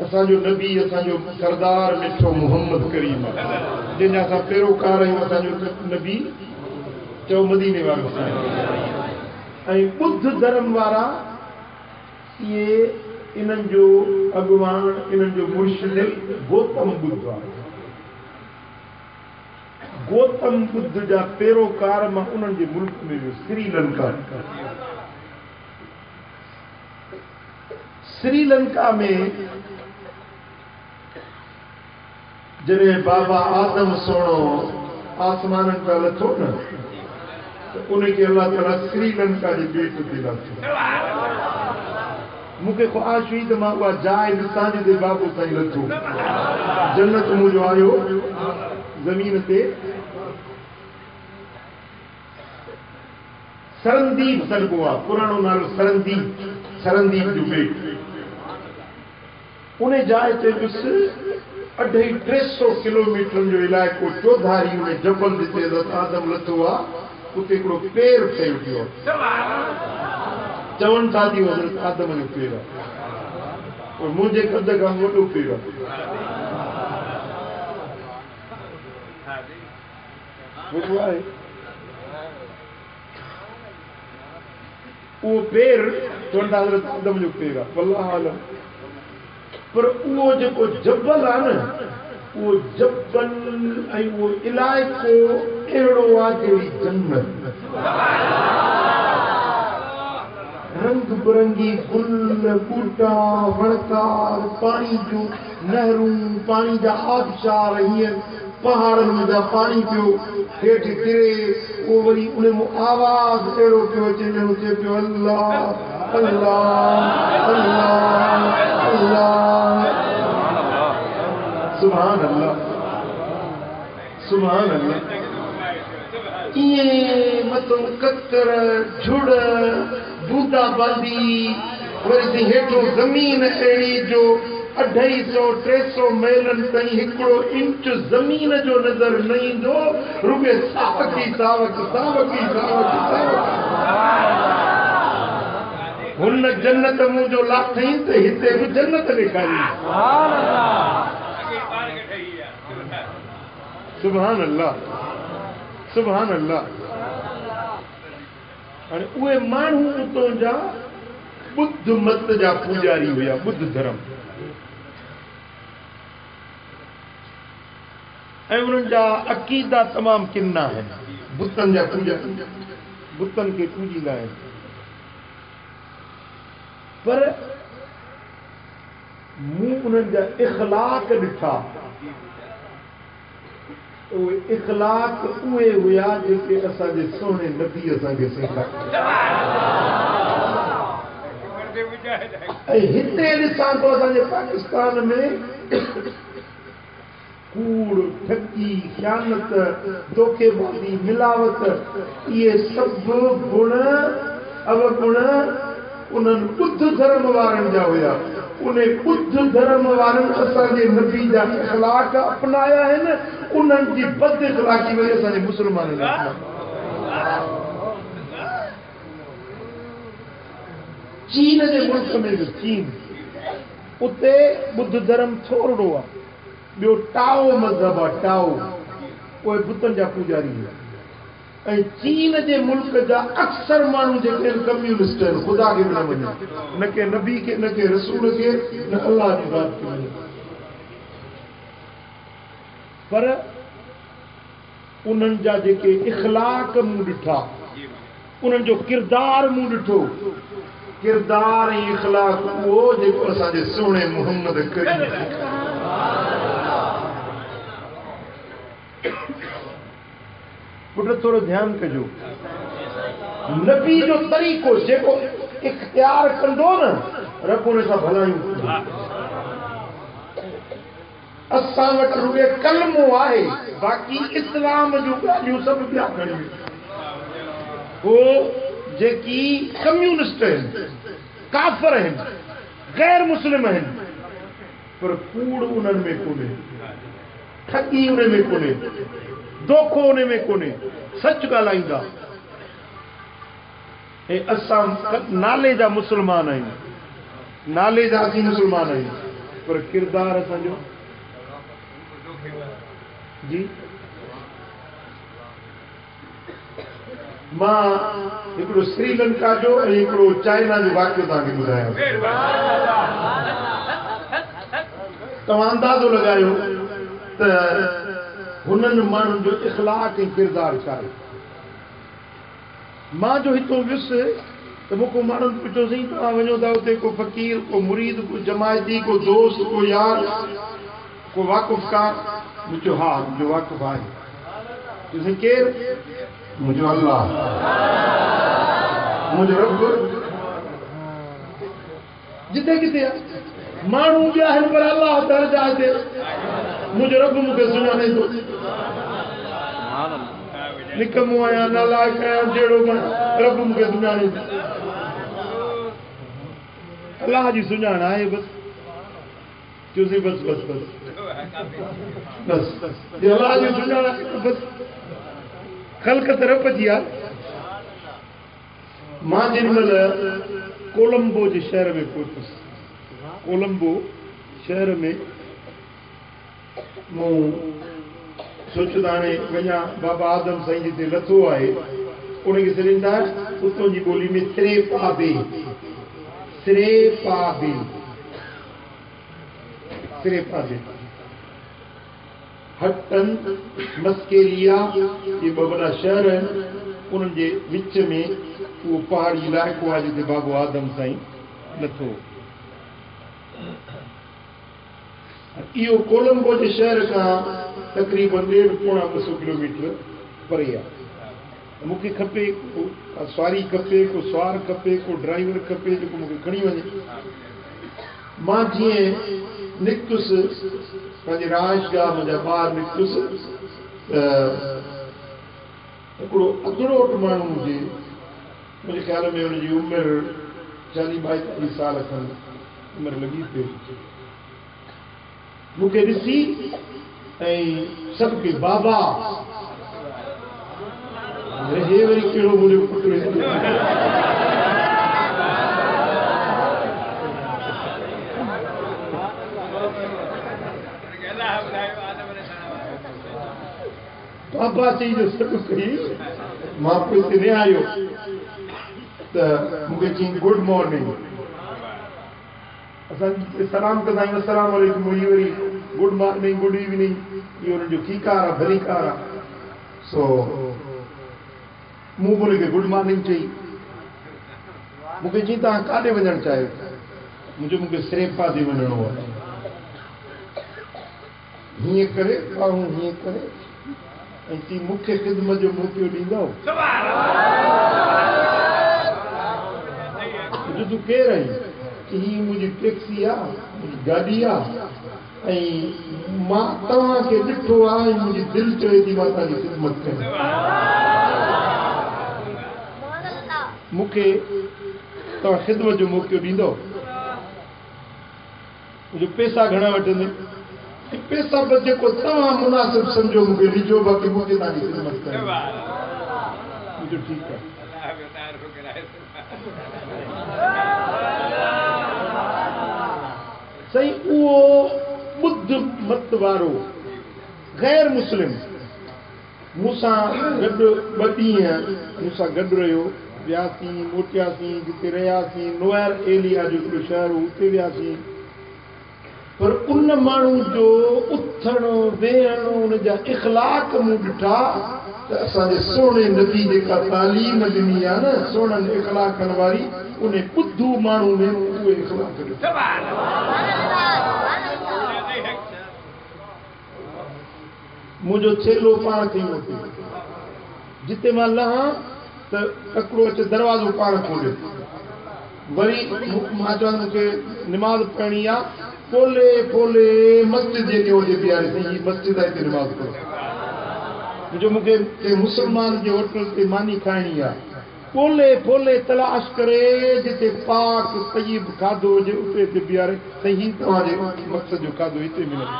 असांजो नबी असांजो सरदार मिठो मोहम्मद करीम जंहिंजा असां पैरोकार आहियूं असांजो नबी चओ मदीने वारो ऐं बुद्ध धर्म वारा इहे इन्हनि जो अॻुवान इन्हनि जो मुर्शिद गौतम बुद्ध आहे गौतम बुद्ध जा पैरोकार मां उन्हनि जे मुल्क में वियो श्रीलंका में जॾहिं बाबा आदम सोणो आसमाननि पिया लथो न त उनखे अल्लाह ताला श्रीलंका जे बेट ते लाथो मूंखे ख़्वाहिश हुई त मां उहा जाइ ॾिसां जिते बाबो ताईं लथो जन्नत मुंहिंजो आयो ज़मीन ते सरंदीप सरगो आहे पुराणो नालो सरंदीप जो बेट उन जाइ ते ॾिस 250 किलोमीटर जो इलाइक़ो चौधारी में जबल जिते आदम लथो आहे उते हिकिड़ो पेर ठही पियो चवनि था थी हज़रत आदम जो पेर आहे मुंहिंजे कद खां वॾो पेर आहे वो आहे वो पेर चवंदा हज़रत आदम जो पेर आहे वल्लाह आलम पर वो जेको जबल आहे न वो जबल ऐं वो इलाइक़ो अहिड़ो आहे जहिड़ी जन्नत रंग बिरंगी गुल बूटा वणकार पानी जो नहरूं पानी जा आबशार हीअं पहाड़नि में जा पानी पियो हेठि किरे वो वरी उन में आवाज़ अहिड़ो पियो अचे ॼणो चए पियो अल्लाह अल्लाह अल्लाह अल्लाह सुभान अल्लाह सुभान अल्लाह इएं मथो ककर झुड़ बूटा बांधी वरी हेठो ज़मीन अहिड़ी जो 250-300 मेलनि ताईं हिकिड़ो इंच ज़मीन जो नज़र न ईंदो रुॻे सावकी सावक सावकी सावक सावक हुन जन्नत मुंहिंजो लाथई त हिते बि जन्नत ॾेखारी सुभान अल्लाह सुभान अल्लाह हाणे उहे माण्हू उतां जा बुद्ध मत जा पूजारी हुया बुद्ध धर्म ऐं उन्हनि जा अक़ीदा तमामु किना आहिनि बुतनि जा पूजा बुतनि खे पूजींदा आहिनि पर मूं उन्हनि जा इख़लाक़ ॾिठा उहे इख़लाक़ उहे हुया जेके असांजे सोने नबी असांखे सेखारिया ऐं हिते ॾिसां थो असांजे पाकिस्तान में कूड़ ठगी ख़यानत धोखेबाज़ी मिलावट इहे सभु गुण अवगुण उन्हनि बुद्ध धर्म वारनि जा हुया उन बुद्ध धर्म वारनि असांजे नबी जा इख़लाक़ अपनाया आहिनि उन्हनि जी बद इख़लाक़ी वरी असांजे मुस्लमाननि चीन जे मुल्क में बि चीन उते बुद्ध धर्म थोरो आहे ॿियो टाओ मज़हब आहे टाओ उहे बुतनि जा पूजारी हुआ ऐं चीन जे मुल्क जा अक्सर माण्हू जेके आहिनि कम्यूनिस्ट आहिनि ख़ुदा खे बि न मञनि न के नबी खे न के रसूल खे न अल्लाह जी ज़ात खे मञनि पर उन्हनि जा जेके इख़लाक़ मूं ॾिठा उन्हनि जो किरदार मूं ॾिठो किरदार ऐं इख़लाक़ उहो जेको असांजे सुहिणे मुहम्मद करीम पुट थोरो ध्यानु कजो नबी जो तरीक़ो जेको इख्तियार कंदो न रब उन सां भलायूं असां वटि रुॻे कलमो आहे बाक़ी इस्लाम जूं ॻाल्हियूं सभु ॿिया खणियूं हो जेकी कम्यूनिस्ट आहिनि काफ़िर आहिनि गैर मुस्लिम आहिनि पर कूड़ उन्हनि में कोन्हे ठगी उन में कोन्हे धोखो उन में कोन्हे सच ॻाल्हाईंदा ऐं असां नाले जा मुस्लमान आहियूं नाले जा असीं मुस्लमान आहियूं पर किरदार असांजो जी मां हिकिड़ो श्रीलंका जो ऐं हिकिड़ो चाइना जो वाक़ियो तव्हांखे ॿुधायां तव्हां अंदाज़ो लॻायो त हुननि माण्हुनि जो इख़लाक़ ऐं किरदार छा आहे मां जो हितो वियुसि त मूंखे माण्हुनि पुछियोसीं तव्हां वञो था उते को फ़क़ीर को मुरीद को जमायती को दोस्त को यार को वाक़ुफ़कार मुंहिंजो हा मुंहिंजो वाक़ुफ़ आहे चयोसीं केरु मुंहिंजो अल्लाह मुंहिंजो रब जिते किथे आहे माण्हू ॿिया आहिनि पर अल्लाह हर जाइ ते मुंहिंजो रब मूंखे सुञाणे थो निकमो आहियां नालाइक आहियां जहिड़ो मां रब मूंखे सुञाणे थो अल्लाह जी सुञाण आहे बसि चयोसीं बसि बसि बसि बसि अल्लाह जी सुञाण आहे बसि ख़ल्क़त रब जी आहे मां जेॾीमहिल कोलंबो जे शहर में पहुतुसि कोलंबो शहर में मूं सोचदा हाणे वञा बाबा आदम साईं जिते लथो आहे उनखे सॾींदा उतां जी ॿोली में सिरे पाबे हटन मस्केलिया ये ॿ वॾा शहर आहिनि उन्हनि जे विच में उहो पहाड़ी इलाइक़ो आहे जिते बाबो आदम साईं लथो। इहो कोलंबो जे शहर खां तक़रीबन 1.5-2 किलोमीटर परे आहे। मूंखे खपे को सवारी खपे को सवार खपे को ड्राइवर खपे जेको मूंखे खणी वञे। मां जीअं निकतुसि पंहिंजे रहाइशगाह मुंहिंजा ॿार निकतुसि त हिकिड़ो अधरोट माण्हू हुजे मुंहिंजे ख़्याल में हुनजी उमिरि 40-42 साल खनि उमिरि लॻी पई मूंखे ॾिसी ऐं सभु खे बाबा हे वरी कहिड़ो मुंहिंजो पुटु बाबा चई जो सभु कई मां पोइ हिते न आयो त मूंखे चई गुड मॉर्निंग असां सलाम कंदा आहियूं अस्सलाम वालेकुम इहो worry good morning good evening इहो हुनजो ठीकार आहे भलीकार आहे। सो मूं बि हुनखे गुड मॉर्निंग चई मूंखे चई तव्हां काॾे वञणु चाहियो मूंखे सिरेपा ते वञिणो आहे हीअं करे माण्हू हीअं करे ऐं चई मूंखे ख़िदमत जो मौक़ो ॾींदव तूं केरु आहीं हीअ मुंहिंजी टैक्सी आहे मुंहिंजी गाॾी आहे ऐं मां तव्हांखे ॾिठो आहे ऐं मुंहिंजी दिलि चवे थी मां तव्हांजी ख़िदमत कयां मूंखे तव्हां ख़िदमत जो मौक़ो ॾींदव मुंहिंजो पैसा घणा वठंदे पैसा बि जेको तव्हां मुनासिब सम्झो मूंखे ॾिजो बाक़ी मूंखे तव्हांजी ख़िदमत कयां मुंहिंजो ठीकु आहे। साईं उहो ॿुध मत वारो गैर मुस्लिम मूंसां गॾु 2 ॾींहं मूंसां गॾु रहियो वियासीं मोटियासीं जिते रहियासीं नोयर एरिया जो हिकिड़ो शहर उते वियासीं पर उन माण्हू जो उथण वेहण उनजा इख़लाक मूं ॾिठा त असांजे सोणे नबी जेका तालीम ॾिनी आहे न सोणनि इख़लाकनि वारी उन ॿुधू माण्हू में उहे इख़लाक ॾिठा। मुंहिंजो छेलो पाण खे मोटियो जिते मां लहां त तकिड़ो अचे दरवाज़ो पाण खोलियो वरी मां चवां मूंखे निमाज़ पढ़णी आहे पोले पोले मस्जिद जेके हुजे बीहारे थी मस्जिद आहे हिते निमाज़ पढ़ो जो मूंखे कंहिं मुस्लमान जे होटल ते मानी खाइणी आहे पोले पोले तलाश करे जिते पाक तय्यब खाधो हुजे उते हिते बीहारे साईं हीउ तव्हांजे मक़सद जो खाधो हिते मिलंदो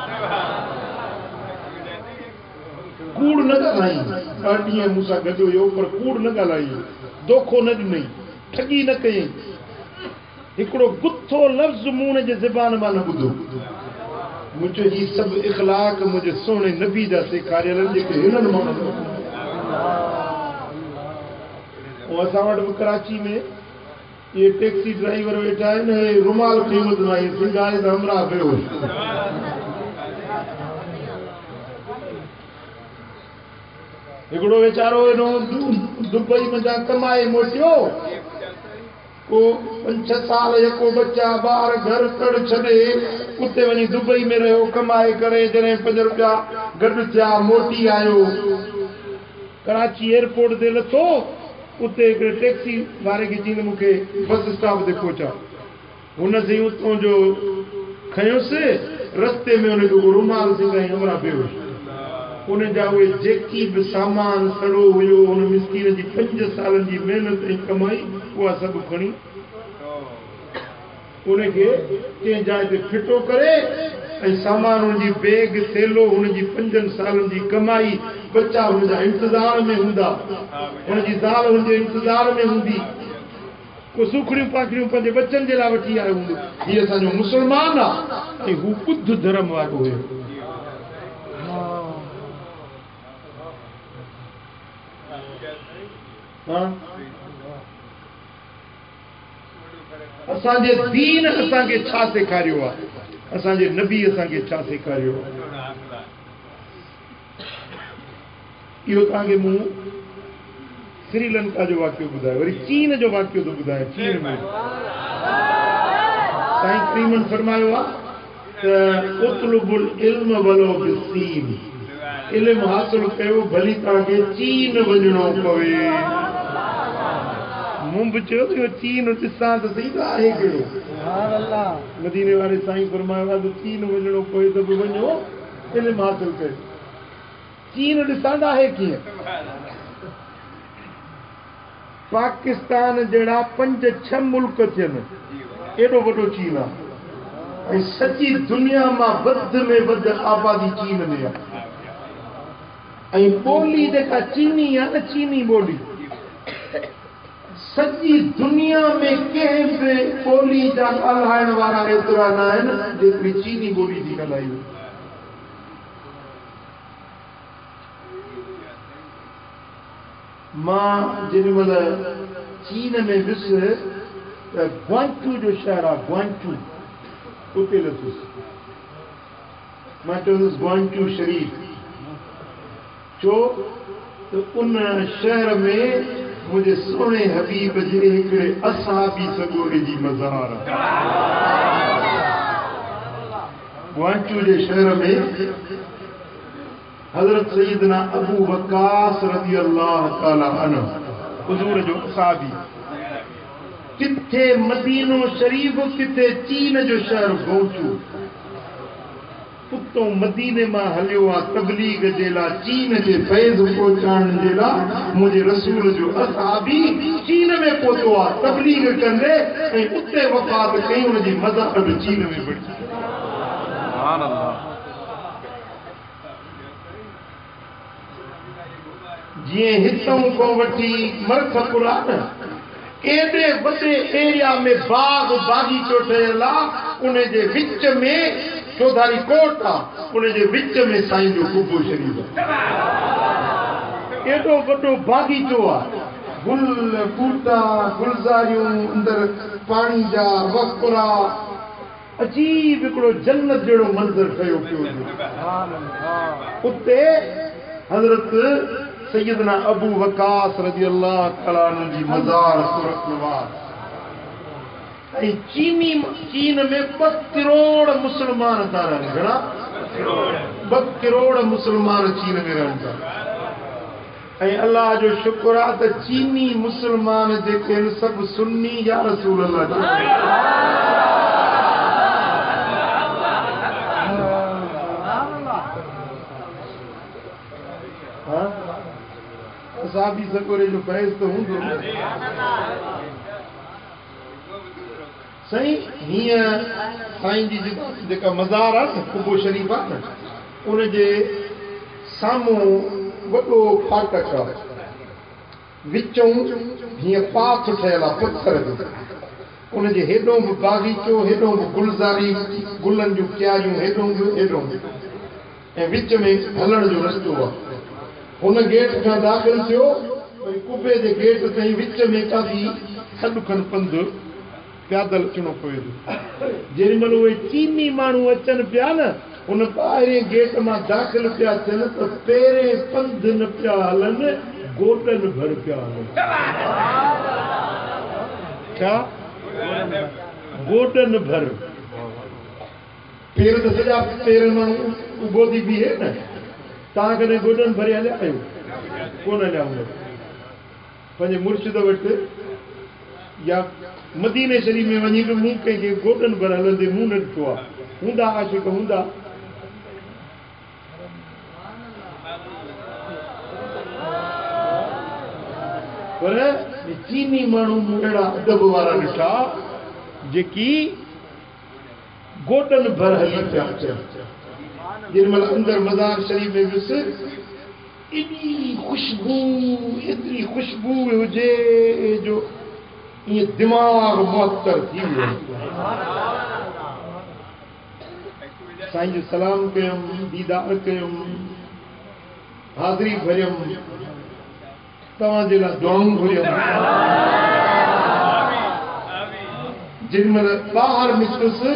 कूड़ न ॻाल्हाई 2 ॾींहं मूंसां गॾु हुयो पर कूड़ न ॻाल्हाई दोखो न ॾिनई ठगी न कयईं हिकिड़ो गुथो लफ़्ज़ मूं हुनजे ज़बान मां न ॿुधो मुंहिंजो ही सभु इख़लाक मुंहिंजे सोणे नबी जा सेखारियल जेके हिननि माण्हुनि ऐं असां वटि बि कराची में इहे टैक्सी ड्राइवर वेठा आहिनि रुमाल क़ीमत न आई सिंगारे त हमरा पियो हिकिड़ो वीचारो हेॾो दुबई में कमाए मोटियो को 5-6 साल यको बच्चा ॿार घर कड़ छॾे उते वञी दुबई में रहियो कमाए करे जॾहिं 5 रुपया गॾु थिया मोटी आयो कराची एयरपोर्ट ते लथो उते हिकिड़े टैक्सी वारे खे चई मूंखे बस स्टॉप ते पहुचा हुन सां उतां जो खयोसि रस्ते में हुनखे रुमाल सिंगाई हमरा पियो उन जा उहे जेकी बि सामान सड़ो हुयो हुन मिस्कीन जी 5 सालनि जी महिनत ऐं कमाई उहा सभु खणी उनखे कंहिं जाइ ते फिटो करे ऐं सामान हुनजी बैग थेलो हुनजी 5 सालनि जी कमाई बच्चा हुनजा इंतज़ार में हूंदा हुनजी ज़ाल हुनजे इंतज़ार में हूंदी को सुखड़ियूं पाखड़ियूं पंहिंजे बच्चनि जे लाइ वठी आयो हूंदो हीअ असांजो मुस्लमान आहे ऐं हू ॿुध धर्म वारो हुयो हाँ असांजे दीन असांखे छा सेखारियो आहे, असांजे नबी असांखे छा सेखारियो आहे, इहो तव्हांखे मूं श्रीलंका जो वाक्य ॿुधायो, वरी चीन जो वाक्य थो ॿुधायां। चीन में साईं करीमन फरमायो आहे त उतलुबुल इल्म वलो बिस्सीन, इल्म हासिल कयो भली तव्हांखे चीन वञणो पवे। मूं बि चयो इहो चीन ॾिसां त सही त आहे कहिड़ो। मदीने वारे साईं फरमायो आहे त चीन वञणो पवे त बि वञो इल्म हासिल कयो। चीन ॾिसां त आहे कीअं? पाकिस्तान जहिड़ा 5-6 मुल्क थियनि, एॾो वॾो चीन आहे, ऐं सॼी दुनिया मां वध में वधि आबादी चीन में आहे। ऐं ॿोली जेका चीनी आहे न, चीनी ॿोली, सॼी दुनिया में कंहिं बि ॿोली जा ॻाल्हाइण वारा एतिरा न आहिनि जेतिरी चीनी ॿोली जी ॻाल्हाई। मां जेॾीमहिल चीन में वियुसि त ग्वांचू जो शहर आहे, ग्वांचू, उते लथुसि। मां चवंदुसि ग्वांचू शरीफ़, छो त उन शहर में मुंहिंजे सोने हबीब जे हिकिड़े असहाबी सॻोरे जी मज़ार आहे। ग्वांचू जे शहर में हज़रत सैयदना अबू वक्कास रज़ी अल्लाह ताला अन्हु, हुज़ूर जो असहाबी, किथे मदीनो शरीफ, किथे चीन जो शहर ग्वांचू, उतो मदीने मां हलियो आहे तबलीग जे लाइ, चीन जे फैज़ पहुचाइण जे लाइ। मुंहिंजे रसूल जो असहाबी चीन में पहुतो आहे तबलीग कंदे, ऐं उते वफ़ात कई, हुनजी मज़ार बि चीन में बणी। सुभान अल्लाह। जीअं हितों को वठी मरखपुर आहे न, एॾे वॾे एरिया में बाग बागीचो ठहियल आहे, उन जे विच में चौधारी कोट आहे, उन जे विच में साईं जो कुबो शरीफ़ आहे। एॾो वॾो बागीचो आहे, गुल बूटा, गुलज़ारियूं, अंदरि पाणी जा वफ़रा, अजीब हिकिड़ो जन्नत जहिड़ो मंज़र ठहियो पियो। उते हज़रत सैयदना अबू वक्कास रज़ी अल्लाह ताला अन्हु जी मज़ार सुरखवार। ऐं चीन में 2 करोड़ मुस्लमान था रहनि। घणा? 2 करोड़ मुस्लमान चीन में रहनि था। ऐं अल्लाह जो शुक्र आहे त चीनी मुस्लमान जेके आहिनि सभु सुन्नी या रसूल अल्लाह जो। असहाबी सॻोरे जो फैज़ त हूंदो। साईं हीअं साईं जी जेका मज़ार आहे न, कुबो शरीफ़ आहे न, उन जे साम्हूं वॾो फाटक आहे, विचों हीअं पाथ ठहियल आहे पथर जो, उन जे हेॾों बि बागीचो, हेॾों बि गुलज़ारी, गुलनि जूं क्यारियूं, हेॾों बि हेॾों बि, ऐं विच में हलण जो रस्तो आहे। हुन गेट खां दाख़िल थियो, वरी कुबे जे गेट ताईं विच में काफ़ी खॾु खनि पंधु पैदल अचिणो पए थो। जेॾीमहिल उहे चीनी माण्हू अचनि पिया न, हुन ॿाहिरें गेट मां दाख़िल पिया थियनि त पहिरें पंधु न पिया हलनि, गोॾनि भर पिया हलनि। छा? गोॾनि भर। पेर त सॼा पेर माण्हू उभो थी बीहे न। तव्हां कॾहिं गोॾनि भरे हलिया आहियो? कोन हलिया हूंदव। पंहिंजे मुर्शिद वटि या मदीने शरीफ़ में वञी बि मूं कंहिंखे गोॾनि भर हलंदे मूं न ॾिठो आहे। हूंदा आशिक़ हूंदा, पर चीनी माण्हू मूं अहिड़ा अदब वारा ॾिठा जेकी गोॾनि भर हली पिया अचनि। जेॾीमहिल अंदरि मज़ार शरीफ़ में वियुसि, एॾी ख़ुशबू, एतिरी ख़ुशबू हुजे जो ईअं दिमाग़ मुअत्तर थी वियो। साईं जो सलाम कयुमि, दीदार कयुमि, हाज़िरी भरियमि, तव्हांजे लाइ दुआऊं घुरियूं जिन महिल ॿाहिरि निकितुसि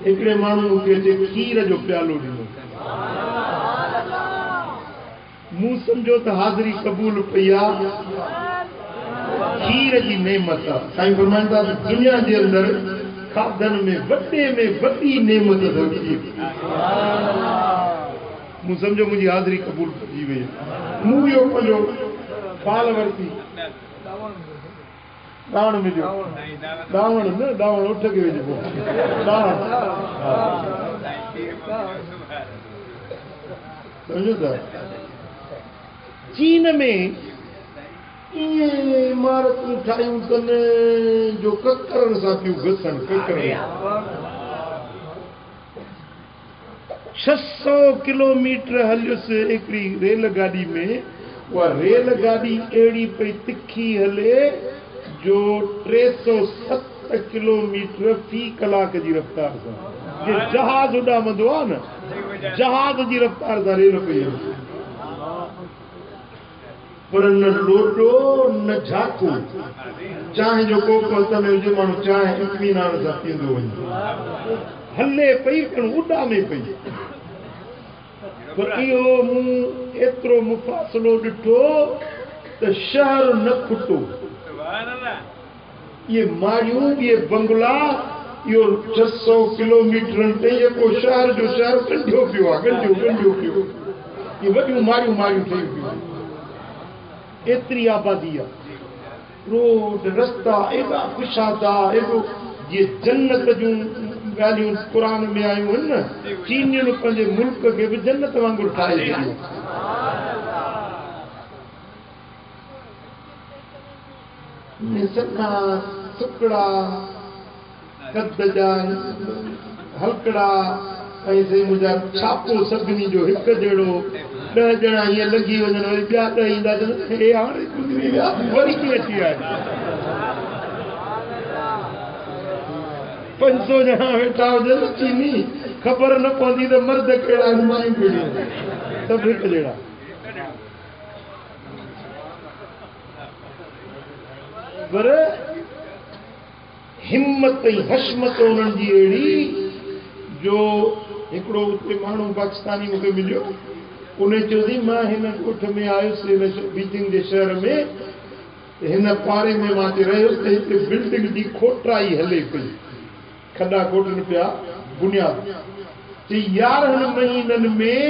हिकिड़े माण्हू मूंखे अचे खीर जो प्यालो ॾिनो मूं सम्झो त हाज़िरी क़बूल पई आहे खीर जी नेमत आहे साईं फरमाइनि था दुनिया जे अंदरि खाधनि में वॾी नेमत अथव खीर मूं सम्झो मुंहिंजी हाज़िरी क़बूल थी वई मूं इहो पंहिंजो फाल वरिती दावण मिलियो दावण न दावण उठ खे विझिबो दावण सम्झो था चीन में ईअं इमारतूं ठाहियूं अथनि जो ककरनि सां पियूं घसनि ककरनि 600 किलोमीटर हलियुसि हिकिड़ी रेलगाॾी में उहा रेलगाॾी अहिड़ी पई तिखी हले जो 307 किलोमीटर फी कलाक जी रफ़्तार सां जे जहाज़ उॾामंदो आहे न जहाज़ जी रफ़्तार सां रेल पई हले पर न लोटो न झाको चांहि जो कोप हथ में हुजे माण्हू चांहि इत्मीनान सां पीअंदो वञे हले पई पण उॾामे पई पर इहो मूं एतिरो मुफ़ासिलो ॾिठो त शहर न खुटो ये माड़ियूं ये बंगला इहो 600 किलोमीटरनि ते जेको शहर जो शहर गंढियो पियो आहे गंढियो पियो ये वॾियूं माड़ियूं ठहियूं पियूं एतिरी आबादी आहे रोड रस्ता एॾा कुशादा एॾो ये जन्नत जूं ॻाल्हियूं क़ुरान में आयूं आहिनि न चीनियुनि पंहिंजे मुल्क खे बि जन्नत वांगुरु ठाहे छॾियो सन्हा सुकड़ा कद जा हलकड़ा ऐं साईं मुंहिंजा छापो सभिनी जो हिकु जहिड़ो 10 ॼणा हीअं लॻी वञनि वरी ॿिया 10 ईंदा हे हाणे गुज़री विया वरी कीअं अची आया 500 ॼणा वेठा हुजनि चीनी ख़बर न पवंदी त मर्द कहिड़ा आहिनि मायूं कहिड़ियूं सभु हिकु जहिड़ा पर हिम्मत ऐं हशमत उन्हनि जी अहिड़ी जो हिकिड़ो उते माण्हू पाकिस्तानी मूंखे मिलियो उन चयोसी मां हिन ॻोठ में आयुसि हिन बीजिंग जे शहर में हिन पाड़े में मां रहियुसि त हिते बिल्डिंग जी खोटराई हले पई खॾा खोटनि पिया बुनियाद 11 महीननि में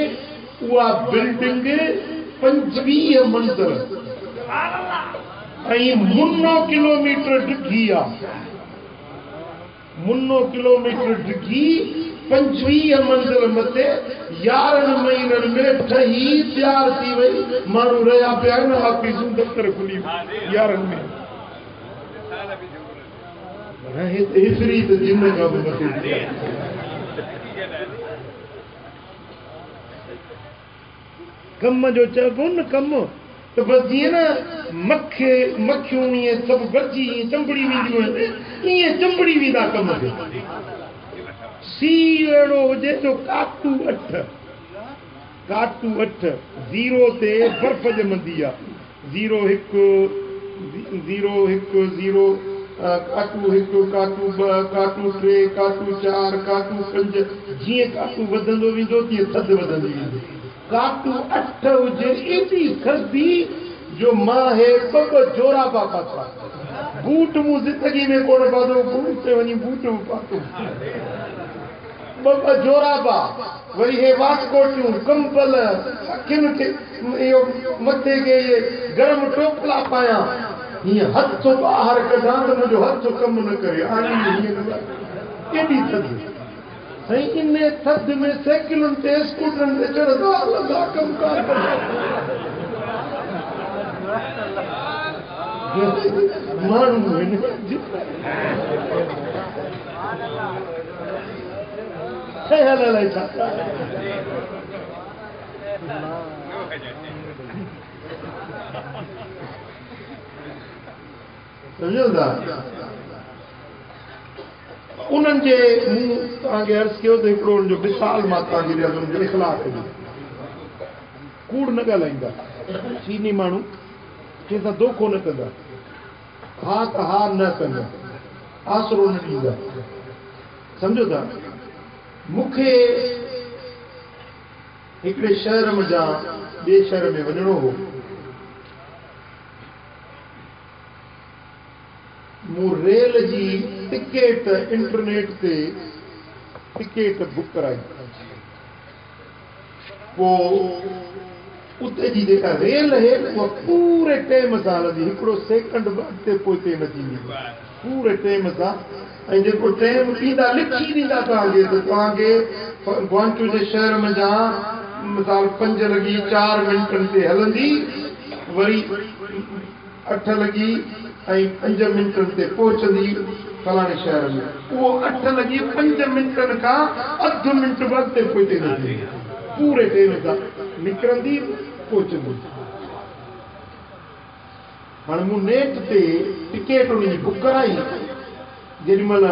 उहा बिल्डिंग 25 मंज़िल ऐं 300 किलोमीटर डिघी आहे 300 किलोमीटर डिघी 25 मंज़िल मथे 11 महीननि में ठही तयार थी वई माण्हू रहिया पिया आहिनि ऑफिसूं दफ़्तर खुली 11 में हेतिरी त जिन खां बि मथे कम जो चइबो न कम त बसि जीअं न मखियूं ईअं सभु गॾिजी ईअं चंबड़ी वेंदियूं आहिनि ईअं चंबड़ी वेंदा कम खे सी अहिड़ो हुजे जो काटू 8 ज़ीरो ते बर्फ़ ॼमंदी आहे 0 1 0 1 0 काटू 1 काटू 2 काटू 3 काटू 4 काटू 5 जीअं काटू वधंदो वेंदो तीअं थधि वधंदी वेंदी काटू 8 हुजे एॾी सर्दी जो मां हे ॿ जोड़ा पाता बूट मूं ज़िंदगी में कोन पातो बूट ते वञी बूट पातो ॿ जोराबा वरी हे वासकोटियूं कंबल अखियुनि खे इहो मथे खे इहे गरम टोपला पायां हीअं हथ ॿाहिरि कढां त मुंहिंजो हथ कमु न करे एॾी थधि साईं इन थधि में साइकिलुनि ते स्कूटरनि ते चढ़ंदा हलंदा कमकार माण्हू ख़्याल अलाए छा सम्झो था उन्हनि जे मूं तव्हांखे अर्ज़ु कयो त हिकिड़ो उनजो मिसाल मां तव्हांखे ॾियां उनजो इख़लाक़ जो कूड़ न ॻाल्हाईंदा, चीनी माण्हू कंहिंसां दोखो न कंदा, हा त हा न कंदा, आसरो न ॾींदा, सम्झो था। मूंखे हिकिड़े शहर में जा ॿिए शहर में वञिणो हो, मूं रेल जी टिकेट इंटरनेट ते टिकेट बुक कराई, पोइ उते जी जेका रेल है उहा पूरे टाइम सां हलंदी, हिकिड़ो सेकंड बि अॻिते पोइते न थींदी, पूरे टाइम सां। ऐं जेको टाइम ॾींदा लिखी ॾींदा तव्हांखे, त तव्हांखे ग्वांचू जे शहर में जा मिसाल 5 लॻी 4 मिंटनि ते हलंदी, वरी 8 लॻी ऐं 5 मिंटनि ते पहुचंदी फलाणे शहर में। उहो 8 लॻी 5 मिंटनि खां अधु मिंट बि अॻिते पोइते न थींदी, पूरे टाइम सां निकिरंदी पहुचंदी। हाणे मूं नेट ते टिकेट उनजी बुक कराई, जेॾीमहिल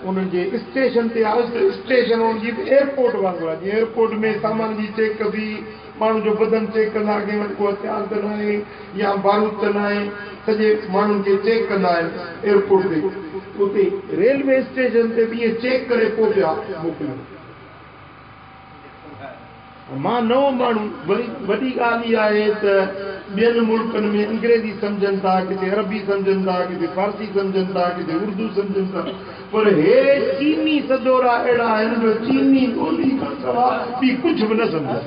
उन्हनि जे स्टेशन ते आहे, स्टेशन उनजी एयरपोर्ट वांगुरु आहे, जीअं एयरपोर्ट में सामान जी चेक कबी, माण्हू जो बदन चेक कंदा, अॻे वटि को हथियार त न आहे या बारूद त न आहे, सॼे माण्हुनि खे चेक कंदा आहिनि एयरपोर्ट ते। उते रेलवे स्टेशन ते बि इहे चेक करे पोइ पिया मोकिलियो। मां नओं माण्हू, वॾी ॻाल्हि इहा आहे त ॿियनि मुल्कनि में अंग्रेज़ी सम्झनि था, किथे अरबी सम्झनि था, किथे फारसी सम्झनि था, किथे उर्दू सम्झनि था, पर हे चीनी सदोरा अहिड़ा आहिनि जो चीनी ॿोली खां सवाइ ॿी कुझु बि न सम्झनि।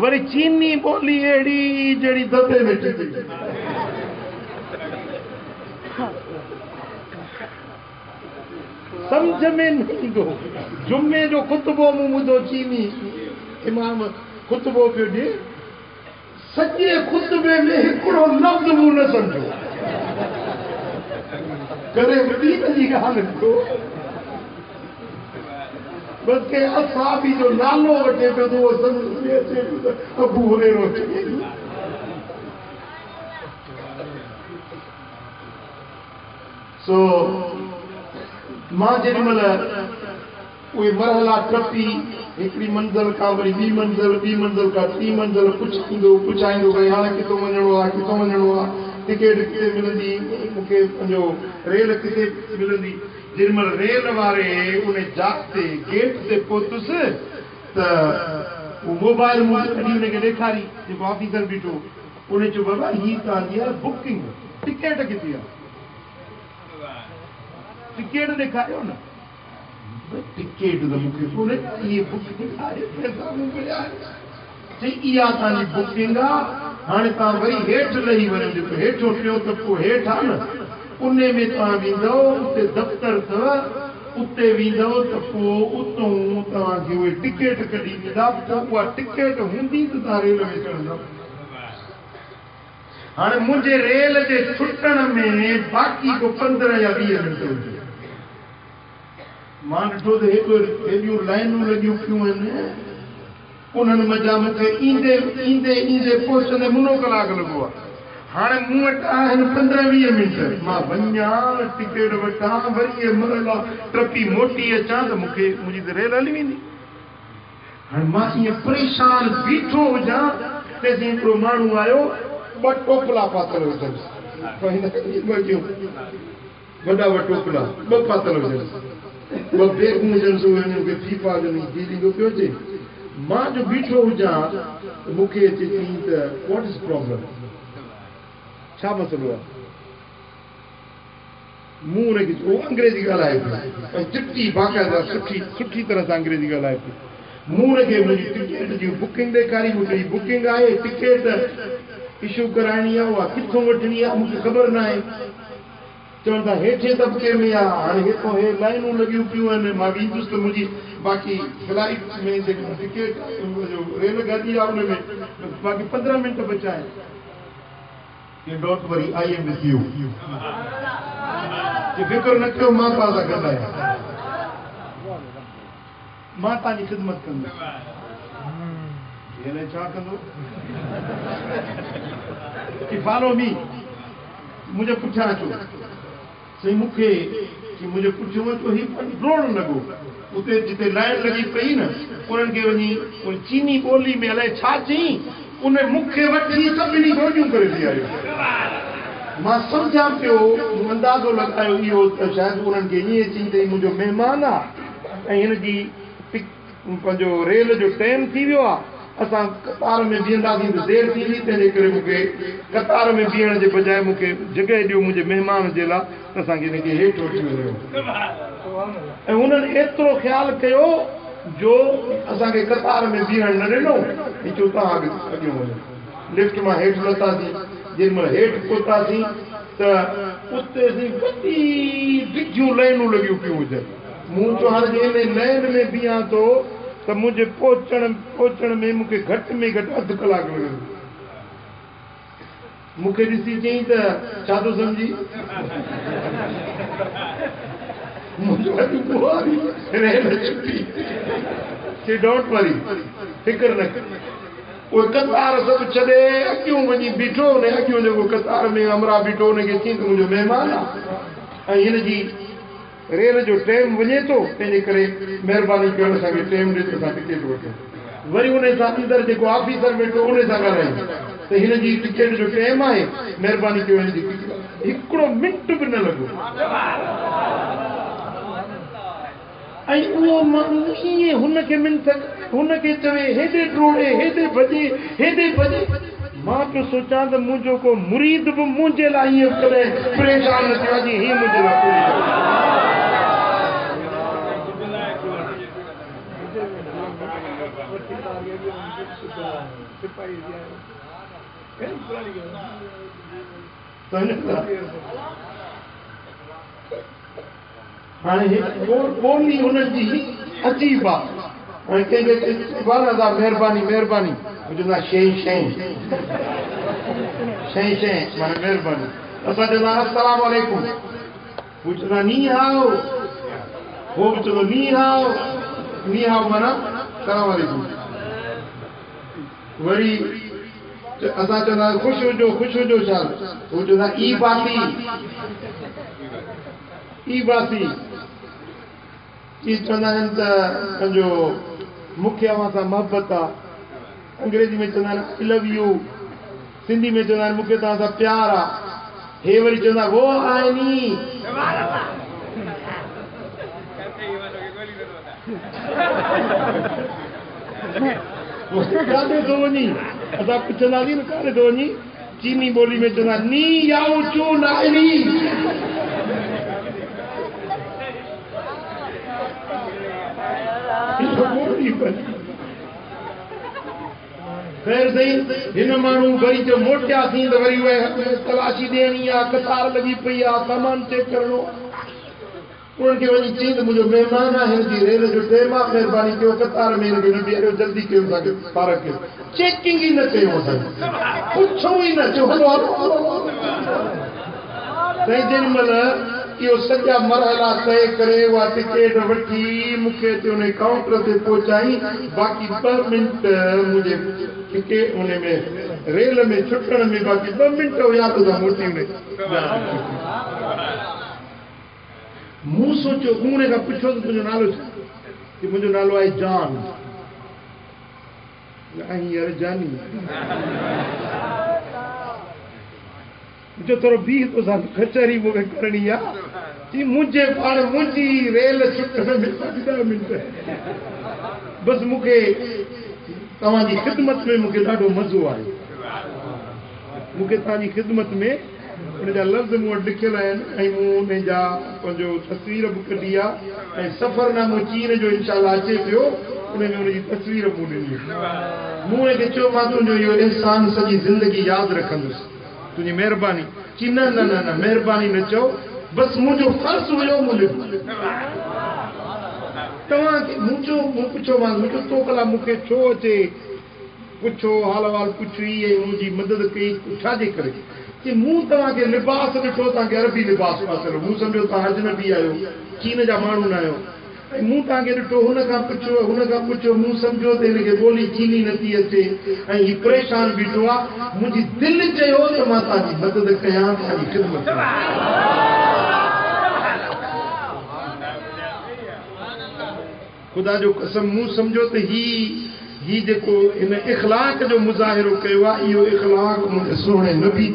वरी चीनी ॿोली अहिड़ी जहिड़ी दॿे में थी, सम्झ में न ईंदो। जुमे जो ख़ुतबो मूं ॿुधो, चीनी इमाम ख़ुतबो पियो ॾिए, सॼे ख़ुतबे में हिकिड़ो लफ़्ज़ मूं न सम्झो, करे वॾी जी ॻाल्हि कयो, बल्कि असाबी जो नालो वठे पियो त उहो सम्झ में अचे पियो त अबू हुरैरा चए। सो मां जेॾीमहिल उहे मरहला टपी, हिकिड़ी मंज़िल खां वरी ॿी मंज़िल खां टी मंज़िल, पुछाईंदो भई हाणे किथां वञिणो आहे, टिकेट किथे मिलंदी, मूंखे पंहिंजो रेल किथे मिलंदी। जेॾीमहिल रेल वारे उन जाॻते गेट ते पहुतुसि त उहो मोबाइल मूं कढी हुनखे ॾेखारी, जेको ऑफिसर बीठो, उन चयो बाबा हीअ तव्हांजी आहे बुकिंग, टिकेट किथे आहे, टिकेट ॾेखारियो न। टिकेट त मूंखे कोन्हे, इहे बुकिंग आहे, पैसा मूं मिलिया आहिनि, इहा तव्हांजी बुकिंग आहे। हाणे तव्हां वरी हेठि लही वञो, जेको हेठो टियों त पोइ हेठि आहे न, उन में तव्हां वेंदव, उते दफ़्तर अथव, उते वेंदव त पोइ उतां तव्हांखे उहे टिकेट कढी ॾींदा, पोइ उहा टिकेट हूंदी त तव्हां रेल में चढ़ंदव। हाणे मुंहिंजे रेल जे छुटण में बाक़ी को 15 या 20 मिंट हुजे, मां ॾिठो त हेॾियूं लाइनूं लॻियूं पियूं आहिनि, उन्हनि मज़ा मूंखे ईंदे पहुचंदे मुनो कलाक लॻो आहे। हाणे मूं वटि आहिनि 15-20 मिंट, मां वञा टिकेट वठां, वरी मरला टपी मोटी अचां त मुंहिंजी त रेल हली वेंदी। हाणे मां ईअं परेशान बीठो हुजां, तेसीं हिकिड़ो माण्हू आयो, 2 टोपला पातल हुजनि, वॾा टोपला 2 पातल हुजनि, 2 बेगूं हुजनि, फीफा हुजनि, ॾींदो पियो अचे। मां जो बीठो हुजां त मूंखे अचे चई त व्हाट इज़ प्रॉब्लम, छा मसइलो आहे। मूं हुनखे उहो अंग्रेज़ी ॻाल्हाए पियो, ऐं चिटी बाक़ाइदा सुठी तरह सां अंग्रेज़ी ॻाल्हाए पियो। मूं हुनखे मुंहिंजी टिकेट जी बुकिंग ॾेखारी, मुंहिंजी बुकिंग आहे, टिकेट इशू कराइणी आहे, उहा किथां वठणी आहे मूंखे ख़बर न आहे। चवनि था हेठे तबिके में आहे। हाणे हितां हे लाइनूं लॻियूं पियूं आहिनि, मां वेंदुसि त मुंहिंजी बाक़ी फ्लाइट में जेकी टिकेट रेल गाॾी आहे उन में बाक़ी 15 मिंट बचा आहिनि। Don't worry, I am with you, फिक्र न कयो, मां तव्हां सां गॾु आहियां, मां तव्हांजी ख़िदमत कंदुसि। छा कंदो कि फॉलो मी, मुंहिंजे पुठियां अचो। साईं मूंखे मुंहिंजे पुठियां अचो, ही रोअण लॻो। उते जिते लाइन लॻी पई न, उन्हनि खे वञी चीनी ॿोली में अलाए छा चई उन मूंखे वठी सभिनी गोॾियूं करे बीहारियो मां सम्झां पियो अंदाज़ो लॻायो इहो त शायदि उन्हनि खे ईअं चई त मुंहिंजो महिमान आहे ऐं हिन जी पंहिंजो रेल जो टाइम थी वियो आहे असां कतार में बीहंदासीं त देरि थींदी तंहिंजे करे मूंखे कतार में बीहण जे बजाए मूंखे जॻहि ॾियो मुंहिंजे महिमान जे लाइ त असांखे हिनखे हेठि वठी वञो ऐं उन्हनि एतिरो ख़्यालु कयो जो असांखे कतार में बीहण न ॾिनो चयो तव्हां अॻियां वञो लिफ्ट मां हेठि लथासीं जेॾी महिल हेठि पहुतासीं त उते वॾी ॾिघियूं लाइनूं लॻियूं पियूं हुजनि मूं चयो हाणे हिन लाइन में बीहां थो त मुंहिंजे पहुचण में मूंखे घटि में घटि अधु कलाकु लॻंदो मूंखे ॾिसी चई त छा थो सम्झी डोंट वरी फिक्र न कर उहे कतार सभु छॾे अॻियूं वञी बीठो ने अॻियूं जेको कतार में अमरा बीठो हुनखे चई त मुंहिंजो महिमान आहे ऐं हिन जी रेल जो टाइम वञे थो तंहिंजे करे महिरबानी कयो असांखे टाइम ॾे त असां टिकेट वठूं वरी उन सां अंदर जेको ऑफिसर वेठो उन सां ॻाल्हायूं त हिन जी टिकेट जो टाइम आहे महिरबानी कयो हिन जी हिकिड़ो मिंट बि न लॻो ऐं उहो माण्हू ईअं हुनखे चवे हेॾे ड्रोड़े हेॾे भॼे मां पियो सोचां त मुंहिंजो को मुरीद बि मुंहिंजे लाइ ईअं कॾहिं परेशान न थियो आहे जी हीअं मुंहिंजे लाइ हाणे ॿोली हुननि जी अजीब आहे ऐं कंहिंखे महिरबानी चवंदा शइ माना महिरबानी असां चवंदा अस्सलाम वालेकुम हू चवंदा नी हाओ हो बि चवंदो नी हाओ माना सलाम वालेकुम वरी असां चवंदा ख़ुशि हुजो छा हू चवंदा ई बासी चवंदा आहिनि त पंहिंजो मूंखे अव्हां सां मोहबत आहे अंग्रेजी में चवंदा आहिनि आई लव यू सिंधी में चवंदा आहिनि मूंखे तव्हां सां प्यार आहे हे वरी चवंदा वो आहे नी काॾे थो वञी असां पुछंदासीं न काॾे थो वञी चीनी ॿोली में चवंदा नी याओ चू नाइनी ख़ैर सही हिन माण्हू वरी जो मोटियासीं त वरी उहे तलाशी ॾियणी आहे कतार लॻी पई आहे सामान चेक करणो उन्हनि खे वञी चई त मुंहिंजो महिमान आहे हिन जी रेल जो टाइम आहे महिरबानी कयो कतार में हिनखे न बीहारियो जल्दी कयो असांखे पार कयो चेकिंग ई न कयो असांखे पुछो ई न चयो हलो साईं जेॾी महिल इहो सॼा मरहला तय करे उहा टिकेट वठी मूंखे हुन काउंटर ते पहुचाई बाक़ी 2 मिंट मुंहिंजे टिकेट हुन में रेल में छुटण में बाक़ी 2 मिंट हुया त मोटी मूं सोचियो मूं हुन खां पुछियो त तुंहिंजो नालो छा की मुंहिंजो नालो आहे जॉन यार जानी जो थोरो बीह तोसां कचहरी मूंखे करणी आहे जी मुंहिंजे पाण मुंहिंजी रेल छुटण में 10 मिंट बसि मूंखे तव्हांजी ख़िदमत में मूंखे ॾाढो मज़ो आहे मूंखे तव्हांजी ख़िदमत में उनजा लफ़्ज़ मूं वटि लिखियल आहिनि ऐं मूं उन जा पंहिंजो तस्वीर बि कढी आहे ऐं सफ़रनामो चीन जो इंशाअल्लाह अचे पियो उन में उनजी तस्वीर मूं ॾिनी मूं हुनखे चयो मां तुंहिंजो इहो इंसान सॼी ज़िंदगी यादि रखंदुसि तुंहिंजी महिरबानी चई न महिरबानी न चओ बसि मुंहिंजो फ़र्ज़ हुयो तव्हांखे मूं पुछो मां तो कला मूंखे छो अचे पुछो हाल पुछी ऐं मुंहिंजी मदद कई छाजे करे कि मूं तव्हांखे लिबास ॾिठो तव्हांखे अरबी लिबास पातल मूं सम्झो तव्हां अजनबी आहियो चीन जा माण्हू न आहियो ऐं मूं तव्हांखे ॾिठो हुन खां पुछो मूं सम्झो त हिनखे ॿोली चीनी नथी अचे ऐं हीउ परेशान बीठो आहे मुंहिंजी दिलि चयो त मां तव्हांजी मदद कयां तव्हांजी ख़िदमत खुदा जो कसम मूं सम्झो त ही जेको इन इख़लाक़ जो मुज़ाहिरो कयो आहे इहो इख़लाक़ मुंहिंजे सुहिणे नबी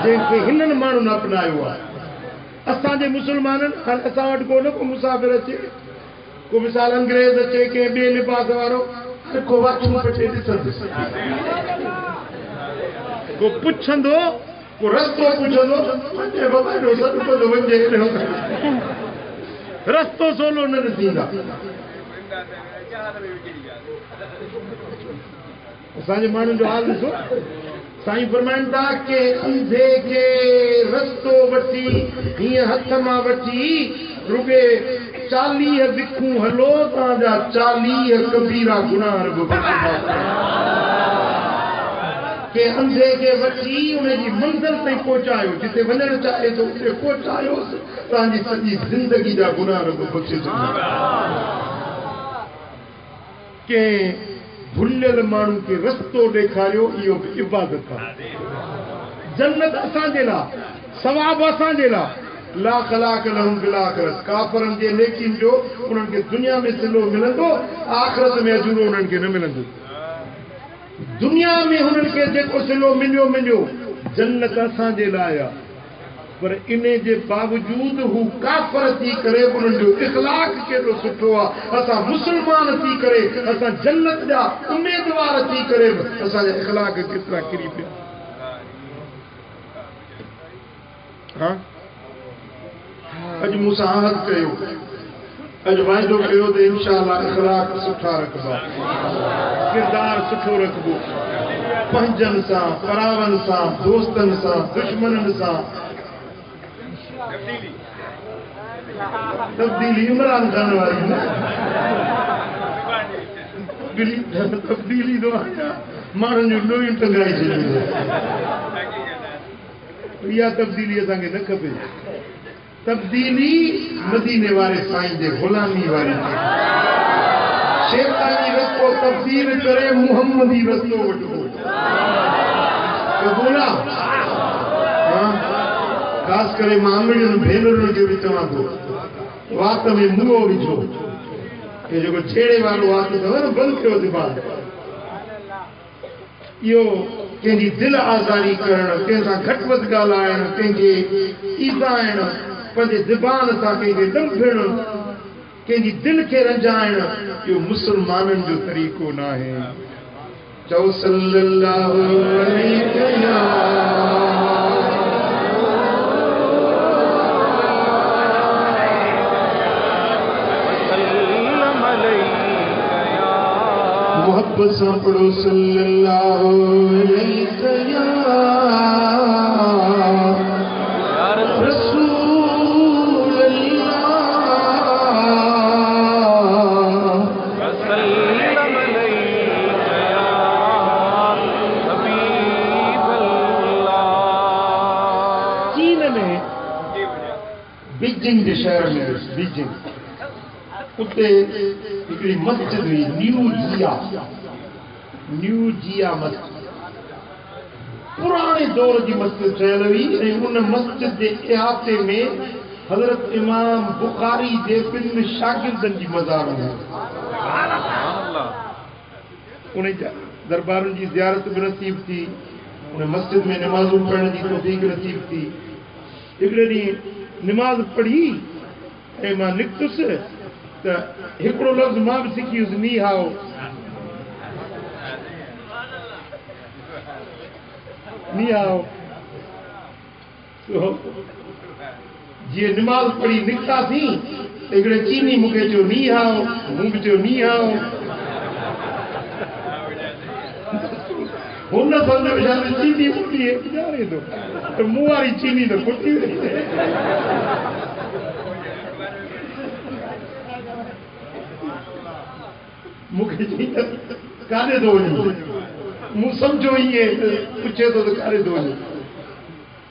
जंहिंखे हिननि माण्हुनि अपनायो आहे। असांजे मुस्लमाननि हाणे असां वटि कोन को मुसाफ़िर अचे, को मिसाल अंग्रेज़ अचे कंहिं ॿिए लिबास वारो, को वाछूं पटे ॾिसंदुसि, को पुछंदो, को रस्तो पुछंदो, वञे बाबा एॾो सॾु थो वञे, रस्तो सोलो न ॾिसींदा। असांजे माण्हुनि जो हाल ॾिसो, साईं फरमाइनि था कि अंधे खे रस्तो वठी हीअं हथ मां वठी रुॻे 40 विखूं हलो तव्हांजा 40 कबीरा गुनाह रुॻो के अंधे खे वठी उनजी मंज़िल ताईं पहुचायो, जिते वञणु चाहे थो उते पहुचायोसि, तव्हांजी सॼी ज़िंदगी जा गुनाह रुॻो बख़्शे कंहिं भुलियल माण्हू खे रस्तो ॾेखारियो, इहो बि इबादत आहे। जन्नत असांजे लाइ, सवाब असांजे लाइ। ला ख़लाक़ लहुम फिल आख़िरत, काफ़रनि जे नेकियुनि जो उन्हनि खे दुनिया में सिलो मिलंदो, आख़िरत में अजूरो उन्हनि खे न मिलंदो। दुनिया में हुननि खे जेको सिलो मिलियो जन्नत असांजे लाइ आहे, पर इन जे बावजूद हू काफ़र थी करे उन्हनि जो इख़लाक़ केॾो सुठो आहे। असां मुस्लमान थी करे, असां जन्नत जा उमेदवार थी करे असांजा इख़लाक़ केतिरा किरी पिया। हाँ अॼु मूंसां आहद कयो, अॼु वाइदो कयो त इंशाअल्लाह इख़लाक़ सुठा रखबा, किरदार सुठो रखबो, पंहिंजनि सां, परावनि सां, दोस्तनि सां, दुश्मननि सां। तब्दीली इमरान खान वारी न, तब्दीली तो माण्हुनि जूं लोयूं टंगाए छॾियूं। इहा तब्दीली असांखे न खपे। तब्दीली मदीने वारे साईं जे ग़ुलामी वारी, शैतानी रस्तो तब्दील करे मुहम्मदी रस्तो वठो। कबूला ख़ासि करे मामड़ियुनि भेनरुनि खे बि चवां थो, वात में मुंहुं विझो। इहो जेको छेड़े वारो वात अथव न, बंदि कयो दिमाग़। इहो कंहिंजी दिलि आज़ारी करणु, कंहिंसां घटि वधि ॻाल्हाइणु, कंहिंखे ईज़ाइणु, पंहिंजे ज़बान सां कंहिंखे ॾंभिणु, कंहिंजी दिलि खे रंजाइणु, इहो मुस्लमाननि जो तरीक़ो न आहे। चओ सल्लल्लाहु अलैहि वसल्लम। मोहब्बत सां पढ़ो सल्लल्लाहु अलैहि रसूल अल्लाह। चीन में बीजिंग जे शहर में, बीजिंग उते हिकिड़ी मस्जिद हुई, न्यू जिया मस्जिद, पुराणे दौर जी मस्जिद ठहियल हुई। ऐं उन मस्जिद जे इहाते में हज़रत इमाम बुखारी जे 2 शागिर्दनि जी मज़ार हुई। उन दरबारुनि जी ज़ियारत बि नसीब थी, उन मस्जिद में निमाज़ूं पढ़ण जी तौफ़ीक़ नसीब थी। हिकिड़े ॾींहुं निमाज़ पढ़ी ऐं मां निकितुसि त हिकिड़ो लफ़्ज़ मां बि सिखी हुयुसि, नी हाओ। नी हाओ जीअं निमाज़ पढ़ी निकितासीं त हिकिड़े चीनी मूंखे चयो नी हाओ, मूं बि चयो नी हाओ। हुन सम्झो शायदि चीनी ॿोली ॼाणे थो त मूं वारी चीनी त खुटी वई। मूंखे चई त काॾे थो वञे, मूं सम्झो ईअं पुछे थो त काॾे थो वञे।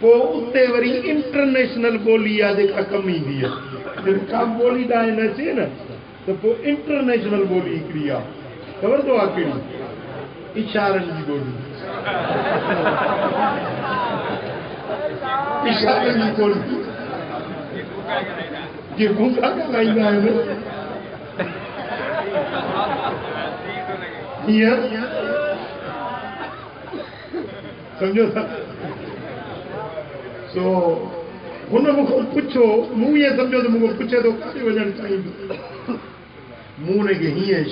पोइ उते वरी इंटरनेशनल ॿोली आहे जेका कमु ईंदी आहे। का ॿोली ॾांहुं न अचे न त पोइ इंटरनेशनल ॿोली हिकिड़ी आहे, ख़बर अथव आहे कहिड़ी? इशारनि जी ॿोली। इशारनि जी ॿोली जीअं गूंगा ॻाल्हाईंदा आहिनि, समझो था सो हुन मूंखां पुछो मूं ईअं सम्झो त मूंखां पुछे थो काॾे वञणु चाहींदो मूं हुनखे हीअं